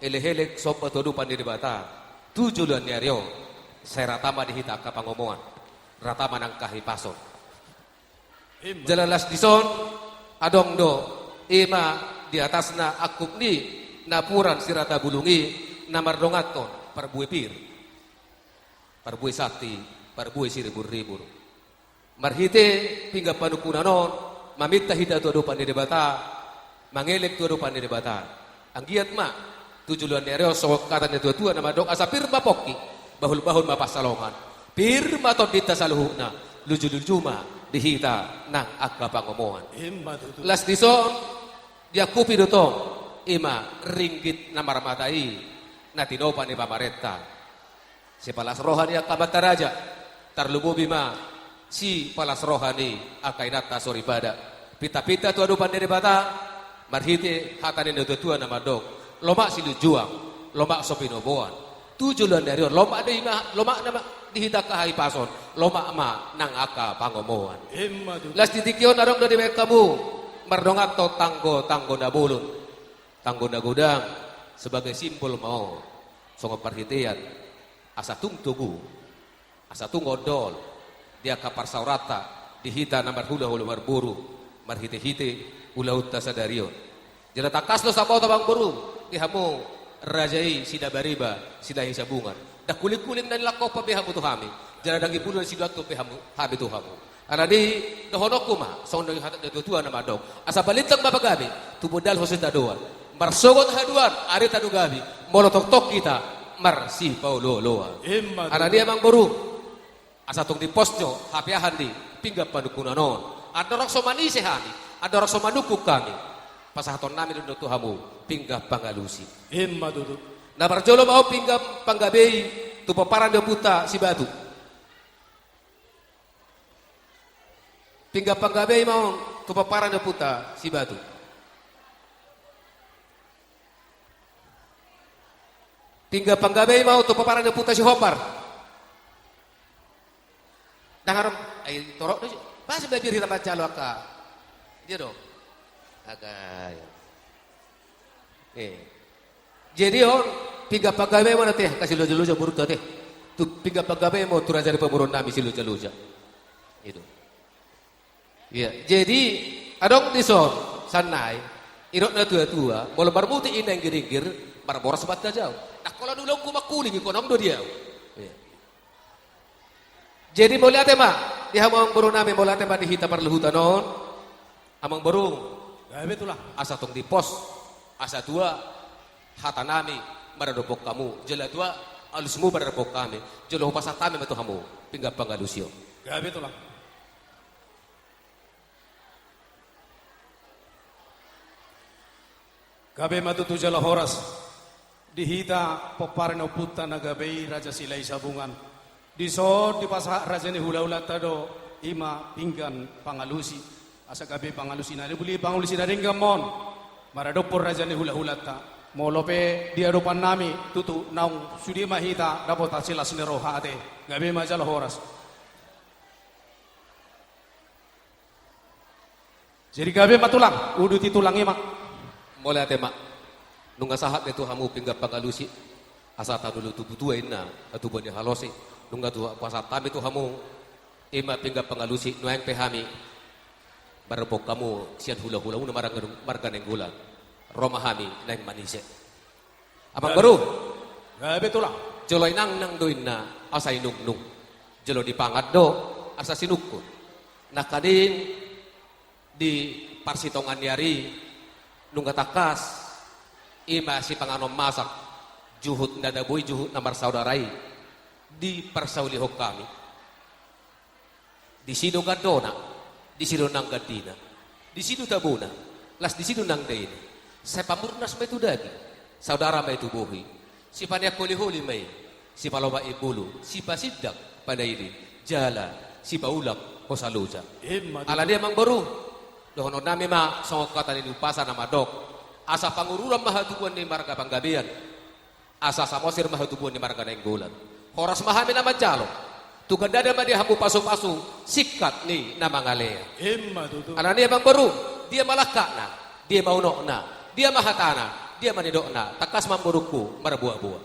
elehelek sopa todupan di bata tujulan nyario saya ratama di hita kapangomongan ratama nang kahipason jalalas dison adong do ima di atasna akuk ni napuran sirata bulungi namardongaton parbuai pir parbuai sakti parbuai siribur-ribur marhite pingga panukunanon mamita hita tuadupan di debata mangelek tuadupan di debata anggiat ma tujulan nereo sok katanya tua-tua nama dok asa pirma pokki bahul-bahul mapasalongan pirma tot dita saluhuna luju-luju ma dihita nang akka pangomongan las dison dia kupi dotong ima ringgit na maramatai na tinopan ni pamarenta si palas rohani akabata raja tarlububi ma si palas rohani akainata soribada pita-pita tu adupan dari bata marhite hatanin tua nama dok lomak silu juang lomak sopinoboan tujulan dari lomak de ima lomak nama dihita kahai pason lomak ma nang aka pangomoan las titikion arong dari kamu mardongat to tanggo nabulun tanggo gudang sebagai simbol mau songo perhitian asa tung tugu asa tung odol dia kapar saurata dihita namar hula marburu marhite-hite ulaut tasadario jala takas lo sapau tabang buru dihamu rajai sida bariba sida hisabungan dah kulit-kulit dan lakau pabehamu tuhami jala dangi puluhan sidat tu behamu habi tuhamu ana di dohonokuma songo hata tua nama dok asa balitang babagabi tubodal hoseta doan marsogot haduan ari tadu gabi molotok-tok kita marsi paulo loa ana dia mang boru asa tung di posjo hapiahan di pinggap panukunanon ada rakso manise hani ada rakso manukuk kami pasahaton nami do tuhamu pinggap pangalusi dudu na barjolo mau pinggap panggabei tu paparan de puta si batu pinggap panggabei mau tu paparan de puta si batu tinggal panggabay mau tu paparan ng puta si Hopar. Nangaram ay torok do. Basta belajar hita macalo ka. Dia do. Agay. Jadi tiga panggabay mo na teh kasi luja-luja burut teh. Tu tiga panggabay mo tu raja ni pemurun nami si luja-luja. Itu. Iya, jadi adong dison sanai irok na tua-tua, bola barbuti inang giringir, barbora sebat jauh. Nah kalau dulu aku makuling ikonom do dia. Jadi boleh ate ma, dia mau burung nami boleh ate ma dihita perluhutanon, amang burung. Gabe tulah. Asa tong di pos, asa tua hata nami maradopok kamu, jela tua alusmu maradopok kami, jelo pasat kami metu kamu, pinggap pangalusio. Gabe tulah. Gabe matutu jala horas. Dihita poparno puta na gabe raja silai sabungan. Diso di pasah raja ni hula-hula tado ima pinggan pangalusi. Asa gabe pangalusi na buli pangalusi na ringgamon. Maradopor raja ni hula-hula ta. Molope dia depan nami tutu naung sudi mahita dapat hasil asli roha ate. Gabe majala horas. Jadi gabe matulang, udu titulang ima. Boleh ate mak. Nunga sahat itu hamu pinggap pangalusi asa ta dulu tubuh tua ina atu bani halosi nunga tua pasat kami tu hamu ima pinggap pangalusi nuang pehami barepok kamu sian hula-hula una marga nenggulan roma hami nang manise abang baru gabe tulang jolo nang doinna asa inung jolo dipangat do asa sinukun nah kadin di parsitongan yari nunga takas ima si panganom masak juhut nadaboy juhut namar saudarai di persaulihok kami di sino gadona di sino nang gadina di sino tabuna las di sino nang daina Saya pamurnas may tudagi. Saudara may tubuhi. Si paniak huli-huli may. Si paloma ibulu. Si pasidak panaili. Jala. Si baulak o saluja. Ala dia mang baru. Dohono nami ma songokatan ini upasa nama dok. Asa pangururan mahatubuan ni marga panggabian. Asa samosir mahatubuan ni marga nenggulan. Horas mahami nama jalo. Tugan dada ma dia hamu pasu-pasu. Sikat ni nama ngalea. Ala dia mang baru. Dia malaka na. Dia maunok na. Dia mahatana, dia manidokna, takas mamburuku, marbuah-buah.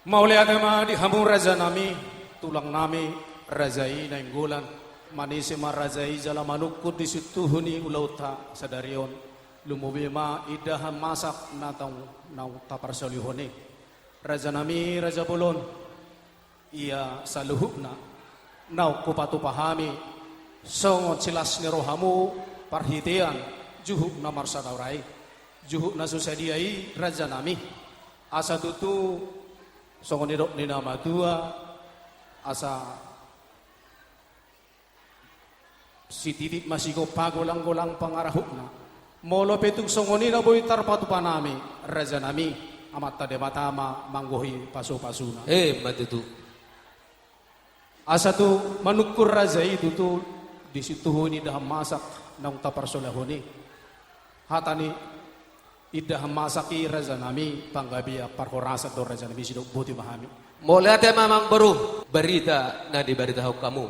Mauli agama di hamu raja nami, tulang nami, razai nainggulan, manisi marazai jala manukut di situhuni ulauta sadarion, lumubima idahan masak natang nau tapar solihone. Raja nami, raja bulon, ia saluhupna, nau kupatu pahami, songot silas ni rohamu, parhitian, juhuk namar sadaurai. Juhuk na susadiai raja nami asa tutu songonidok ni nama tua asa si titik masih pagolang-golang pangarahukna molo petung songonina boy tarpatu panami raja nami amat tade matama manggohi pasu-pasuna matutu asa tu manukur raja itu tu di situ huni dah masak nang tapar solahuni hatani idah masaki raja nami panggabia parhorasa do raja nami sidok buti mahami. Mulai ada mamang baru berita na di berita kamu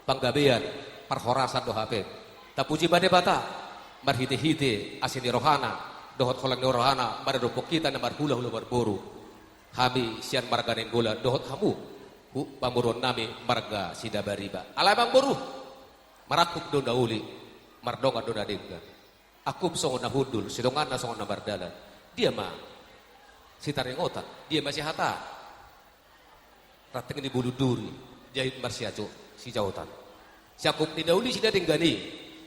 panggabian parhorasa do hape. Tapuji bade bata marhite-hite asini rohana dohot kholang rohana pada do kita na marhula-hula berburu. Hami sian marga nenggola dohot hamu hu pamuron nami marga sidabariba. Alamang baru marakuk do dauli mardonga do nadengga. Aku songon na hudul, sidongan na songon na bardalan. Dia mah si taring otak, dia masih hata. Rateng di bulu duri, jahit marsiaco si jautan. Siakup ni dauli si dadenggani.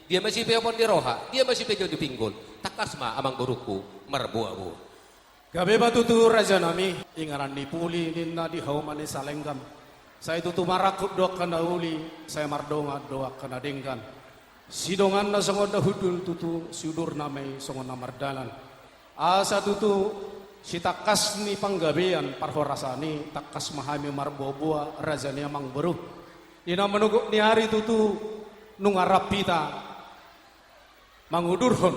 Dia masih peopon di roha, dia masih pejo di pinggul. Takas ma amang boruku marbuah-buah. Gabe batutu raja nami, ingaran di puli ninna di haumane salenggam. Saya tutu marakuk doak kana uli, saya mardonga doak kana denggan. Sidongan na songon na hudul tutu siudur namay songon na mardalan. Asa tutu si takas ni panggabian parhorasani takas mahami marbobua raja ni amang baru. Ina menuguk ni hari tutu nungarap pita mangudurhon.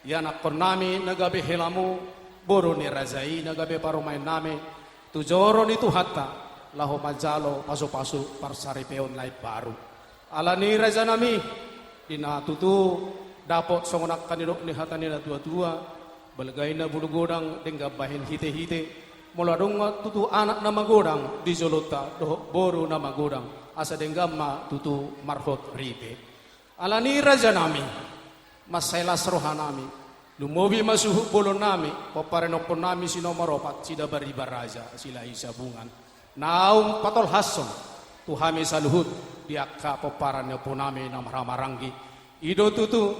Yanak kon nami nagabi helamu boro ni razai nagabi parumain nami tujoron itu hatta laho majalo pasu-pasu parsaripeon lai baru. Alani raja nami dina tutu dapot songonak kanidok ni hatani na tua-tua balagay na bulu godang dengga bahin hite-hite muladong tutu anak na magodang di jolota doh boru na magodang asa dengga ma tutu marhot ripe. Alani raja nami masailas roha nami lumobi masuhuk bolon nami paparenopon nami sinomaropat sida bariba raja sila isabungan naung patol hason tuhami saluhut diakka peparannya punami namaramaranggi ido tutu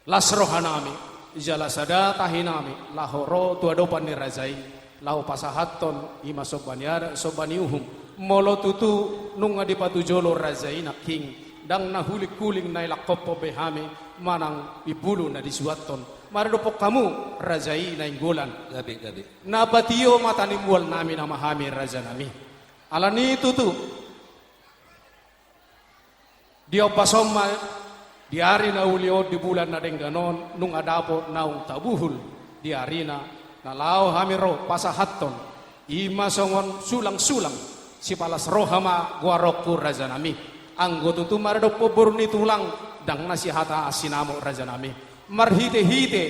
lasrohanami jala sada tahinami lahoro tuadopan ni razai lahu pasahaton ima sobaniara sobaniuhum molo tutu nunga dipatu jolo razai na king dang nahulik kuling na ilakopo behami manang ibulu na disuaton maradopok kamu razai na inggolan gabi nabatiyo matanimual nami na mahami raja nami alani tutu dia pasoma di hari na ulio di bulan na dengganon nung adapo naung tabuhul di hari na lao hamiro pasahaton ima songon sulang-sulang si palas rohama guaroku raja nami anggo tutu marado poborni tulang dang nasihata asinamo raja nami marhite-hite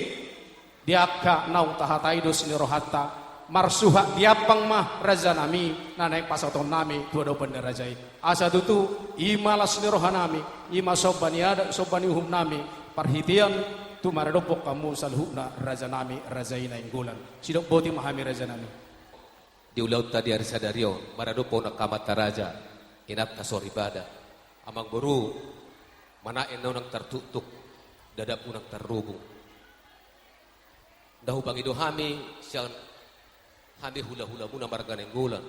diakka naung tahataidos ni rohatta marsuha diapang mah raja nami na naik pasaton nami dua dopen rajai asa tutu imalas ni rohanami ima sobani ada sobani uhum nami parhitian tu maradopok kamu salhuna raja nami rajai na inggulan sidok boti mahami raja nami di ulau tadi hari sadario maradopo na kamata raja inap kasoribada amang boru mana enau nang tertutuk dadap unang terrubung dahu pangido hami siang handi hula-hula muna marga nenggulan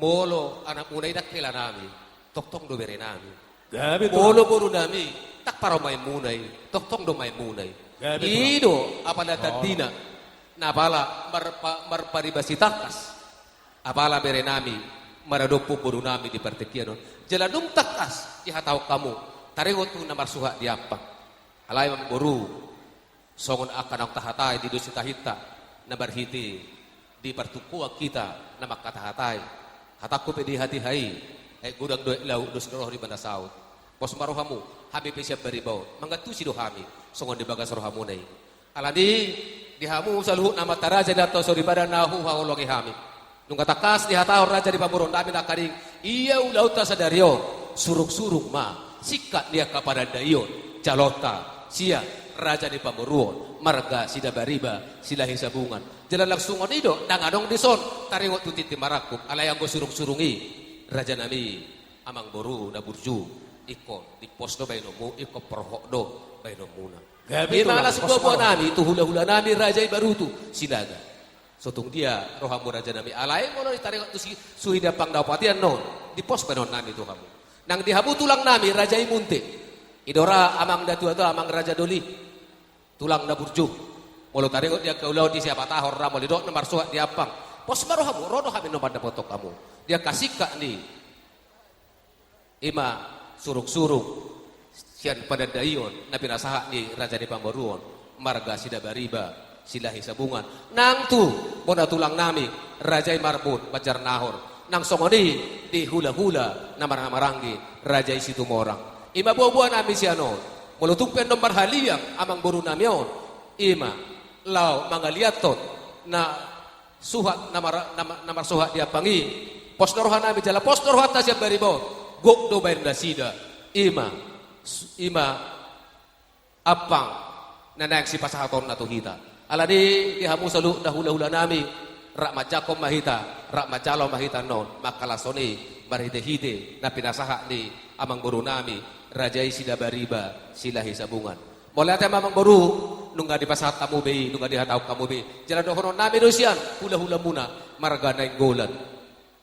molo anak munay dakila nami toktong do bere nami molo boru nami tak para may munay toktong do may munay Ido apala tatina napala marparibasi takas apala berenami maradopo boru nami di partekiano jaladung takas ihatau kamu taregot tu namar suha di apa alay mam boru songon akan ang tahatay di dosi tahita nabarhiti di partukua kita na makatahatay hatakko pedi hati hai gudang do lau dos roh di banda saut pos marohamu habi pesya beribaw mangatusi do hami songon di bagas rohamu nay aladi di hamu saluhut nama taraja dato sori badan nahu haulongi hami nung katakas di hatau raja di pamuron dami nakaring iya ulau ta sadario suruk-suruk ma sikat dia kepada dayon calota sia raja di pamuruon marga sida bariba silahi sabungan jalan langsungon ido dangadong dison taringot tutit di marakuk alayang go surung-surungi raja nami amang boru na burju iko di posdo bainomu iko perhokdo bainomuna gabi malas bobo nami itu hula-hula nami raja barutu silaga sotung dia rohamu raja nami alay ngono taringot tu suhida pang dapatian non di pos banon nami tu kamu nang dihabu tulang nami raja munte idora amang datu atau amang raja doli tulang na burju molo taringot dia kaulau di siapa tahor ramo lidok nomar suhat di apang pos baru hamu rodo kami nomor dapotok kamu dia kasih kak ni ima suruk-suruk sian pada dayon nabi nasaha ni raja di pambaruon marga sida bariba silahi sabungan nang tu bona tulang nami raja marbun bajar nahor nang songoni di hula-hula namar-namarangi raja situ morang ima buah-buah nami siano mulutupen nomor haliang amang boru nami on ima lau mangaliatot na suhat namar suhat dia pangi pos norohan nami jala pos norohan tasya baribo gok do bayin dasida ima apang nanang si pasahaton na tuhita aladi dihamu salu dahula-hula nami rak majakom mahita rak majalo mahita non makalasoni marhite-hite na pinasaha ni amang boru nami rajai sida bariba silahi sabungan mulai tema amang boru nungga di pasahat kamu bei nungga di hatau kamu bei jalan dohono nami dosian hula-hula muna marga naik golan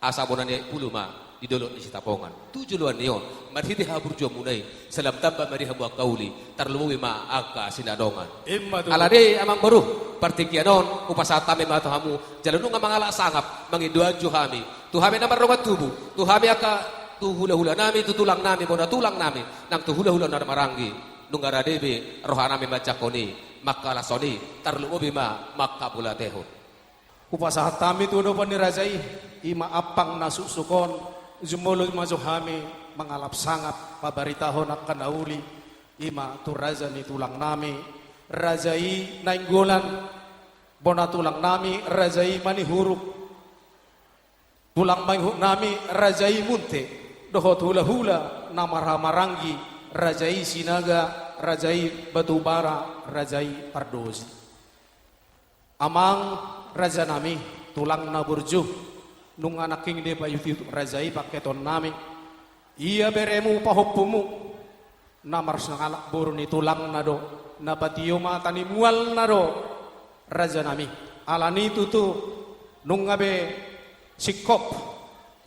asa bonan ya puluma di dolok di Sitapongan tujuan nion marhiti habur jo munai salam tamba mari habu kauli tarluwi ma aka sinadongan alade amang boru partikianon upasata me matahamu jalan nungga mangala sangap mangiduan juhami tuhami namar rogat tubuh tuhami aka tu hula-hula nami tu tulang nami bona tulang nami nang tu hula-hula nar marangi nunggara debe rohana me macakoni makala soni tarlu bima makabula teho upasahat kami tu do panirajai ima apang nasusukon jumolo mazuhami mangalap sangat pabaritahon akan nauli ima tu raja ni tulang nami rajai nainggolan bona tulang nami rajai manihuruk tulang manihuruk nami rajai munte dohot hula-hula namara-marangi rajai sinaga rajai batubara rajai pardozi amang raja nami tulang na burju nung anaking de payuti rajai paketon nami iya beremu pahopumu namar sangalak buru ni tulang nado napatiyo mata ni mual nado raja nami alani tutu nung ngabe sikop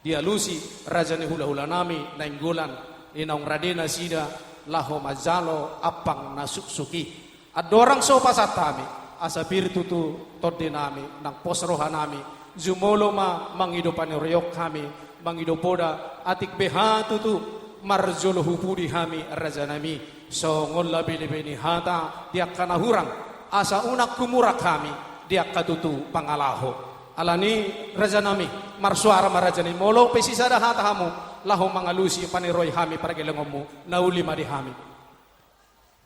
dia lusi raja ni hula-hula nami nainggolan inaung radena sida laho majalo apang nasuksuki adorang so pasatami asapir tutu todde nami nang posroha nami jumolo ma mangidopan reyok kami mangidopoda atik beha tutu marjolo hupudi kami raja nami so ngolla bini hata dia kana hurang asa unak kumurak kami dia katutu pangalaho alani raja nami marsuara marajani molo pesisada hata hamu laho mangalusi paniroy kami para gelengomu nauli madi kami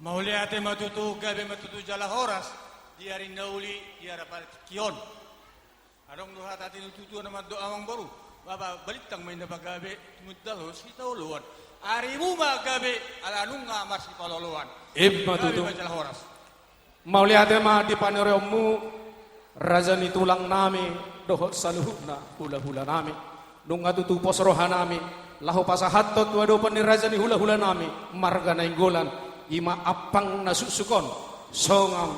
mauli ate matutu gabe matutu jala horas diari nauli diara kion adong duha tati nututu naman do amang baru baba balitang may nabagabe tumuddalos kita uluan ari mo magabe alanung nga mas ipaloluan matutu mauli ate ma di paniroymu raja ni tulang nami dohot saluhna hula-hula nami nung atutu posroha nami laho pasahatot wado pani raja ni hula-hula nami marga nainggolan ima apang nasusukon songam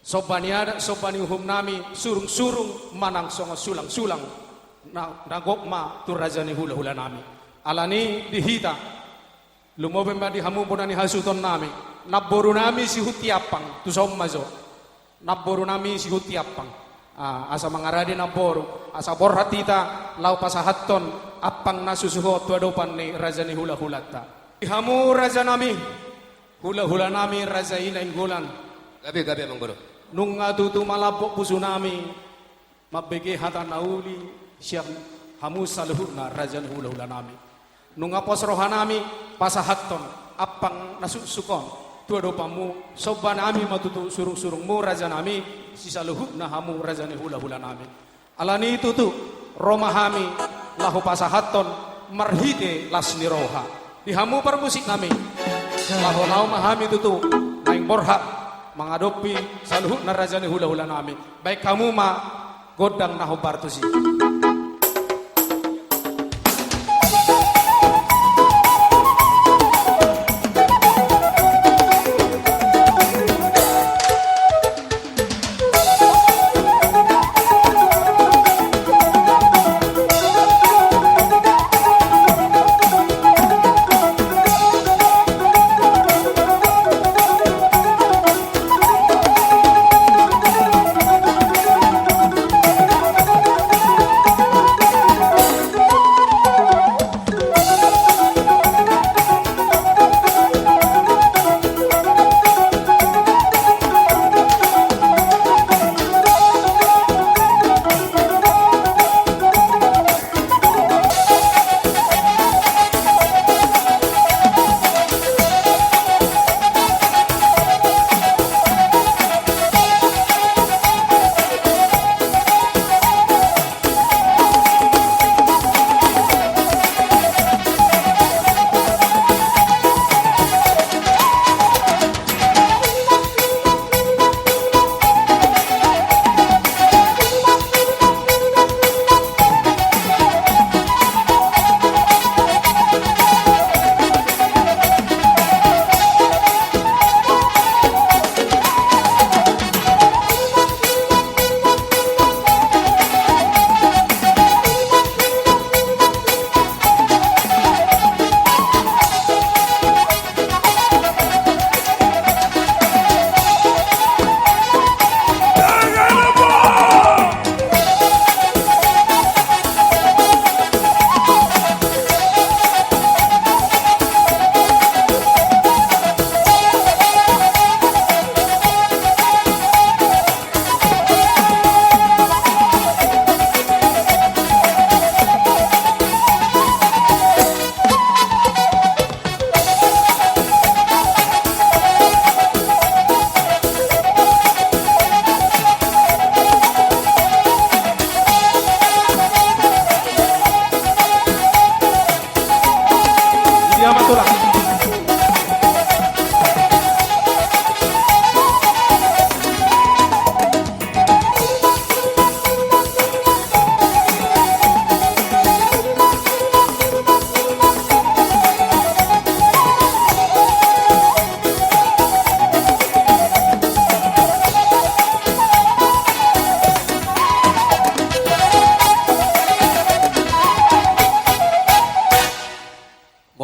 sobaniada sobani uhum nami surung-surung manang songa sulang-sulang nagokma tu raja ni hula-hula nami alani dihita lumobe ma di hamu bonani hasuton nami naboru nami si hutiapang tu sommazo naboru nami si hutiapang asa mangaradi naboru asa borhatita lau pasahatton apang nasusuho tu adopan ni raja ni hula hulata ihamu raja nami hula nami raja ina inggulan Gabi Mang Guru. nung atutu malapok puso nami mabege hata nauli siyang hamu saluhut na raja ni hula nami nung apos rohanami pasahatton apang nasusukon tuado pamu soba nami matutu surung-surung mu raja nami sisa luhuk na hamu raja ni hula-hula nami alani itu tu roma hami lahu pasahaton marhite las niroha di hamu permusik nami lahu mahami itu tu naing borha mengadopi saluhuk na raja ni hula-hula nami baik kamu ma godang nahu bartusi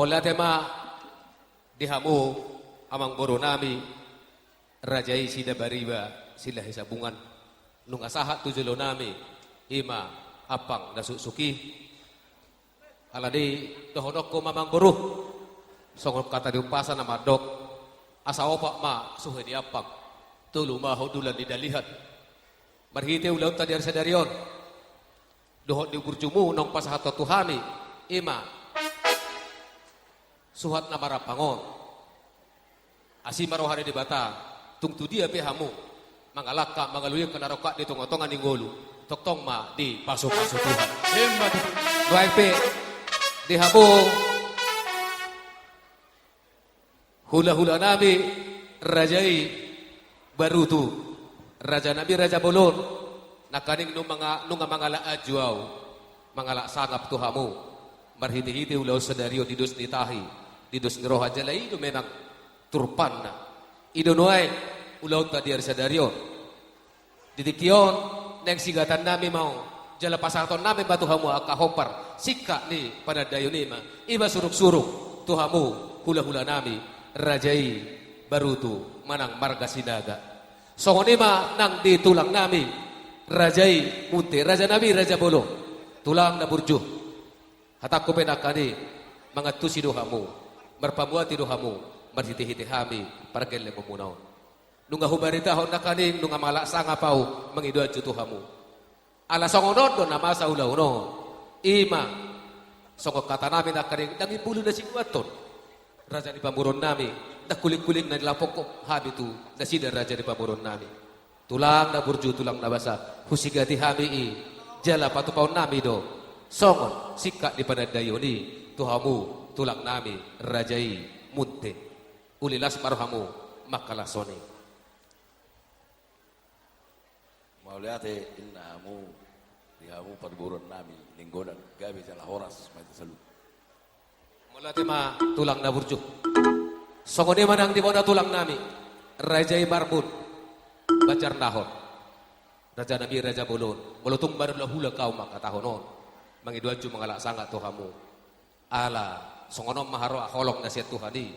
Mola tema dihamu amang boro nami rajai sida bariba sila hisabungan nung asahat tujulo nami ima apang nasusuki aladi dohodok ko mamang boro songop kata diupasan nama dok asa opak ma suhe di apang tulu ma hodulan di dalihat marhite ulau tadi arsadarion dohot di burjumu nong pasahat tuhami ima suhat nama rapangon asi marohane di bata tungtu dia pehamu mangalaka mangaluya kenaroka di tongotongan ninggolu toktong ma di paso-paso Tuhan hemat baik pe di hamu hula-hula nabi rajai baru tu raja nabi raja bolon nakaning nunga mangala ajuau mangala sangap tuhamu marhiti-hiti ulau sedario didus nitahi didus ngeroha jalai itu memang turpan ido noai ulau tadi arsadarion didikion neng sigatan nami mau jala pasaton nami batu hamu akahopar sikka ni pada dayonima iba suruk-suruk tuhamu hula-hula nami rajai barutu manang marga sinaga. Songonima nang ditulang nami rajai munte raja nabi raja bolo tulang na burju hatakku penakani mangatusi dohamu marpamuati dohamu marhiti-hiti hami pargelle memunau nunga hubarita hon nakaning nunga malak sanga pau mangidua jutuhamu ala songonod do nama saulauno ima songok kata nami nakaning dangin bulu na singwaton raja di pamuron nami na kuling-kuling na nilapokok habitu na sida raja di pamuron nami tulang na burju tulang na basa husigati hami i jala patupaw nami do songon sika di panadayoni tuhamu tulang nami rajai munte ulilas maruhamu makalasoni mauliate innamu dihamu perburuan nami ninggodan gabi jala horas mati salu mulate ma tulang na burju songone manang di bona tulang nami rajai marbun bacar nahon raja nabi raja bolon molotung baru hula kau maka tahonon mangiduaju mengalak sangat tuhamu ala songonom maharo aholok nasihat tuhani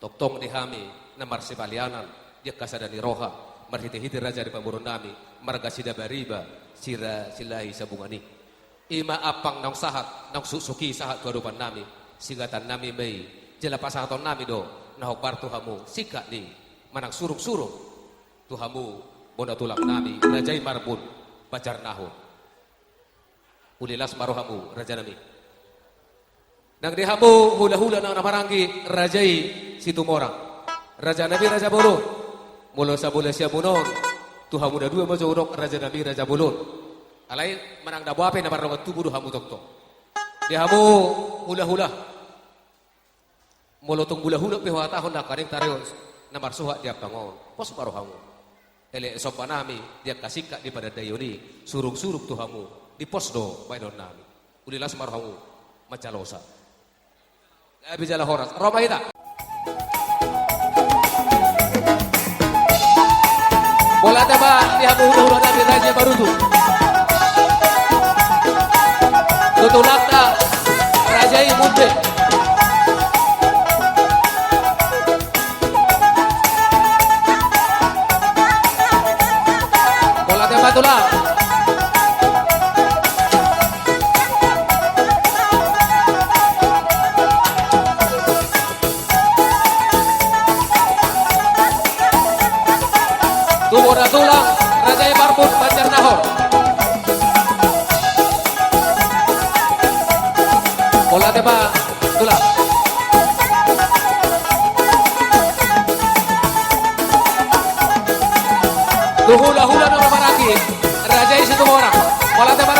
toktong dihami namar sebalianan dia kasadani roha marhiti-hiti raja di pamurun nami marga sida bariba sira silahi sabungani ima apang nang sahat nang suki sahat kehidupan nami sigatan nami mei jela pasahaton nami do nahokbar tuhamu sika ni manang surung-surung tuhamu bona tulang nami rajai marbun pacar nahun ulilas marohamu raja nami nang dihamu hula-hula nang namaranggi rajai situmorang raja nabi raja bolon mulo sabula siya bunon tuhamu na dua majo urok raja nabi raja bolon alai manang dabuape na marong tubuh hamu tokto dihamu hula-hula molotong hula-hula pewa tahun na karing tareos namar suha dia pangon pos marohamu ele sopanami dia kasika di pada dayoni surung-surung tuhamu di pos do baidon nami ulilas marohamu macalosa gabi jala horas roma ita bola teba dihamu hula-hula nabi raja barutu tutulakta rajai munte tulang tubuh tulang rajai barbun banjar nahor bola teba tulang hula-hula nama maraki rajai situ orang bola teba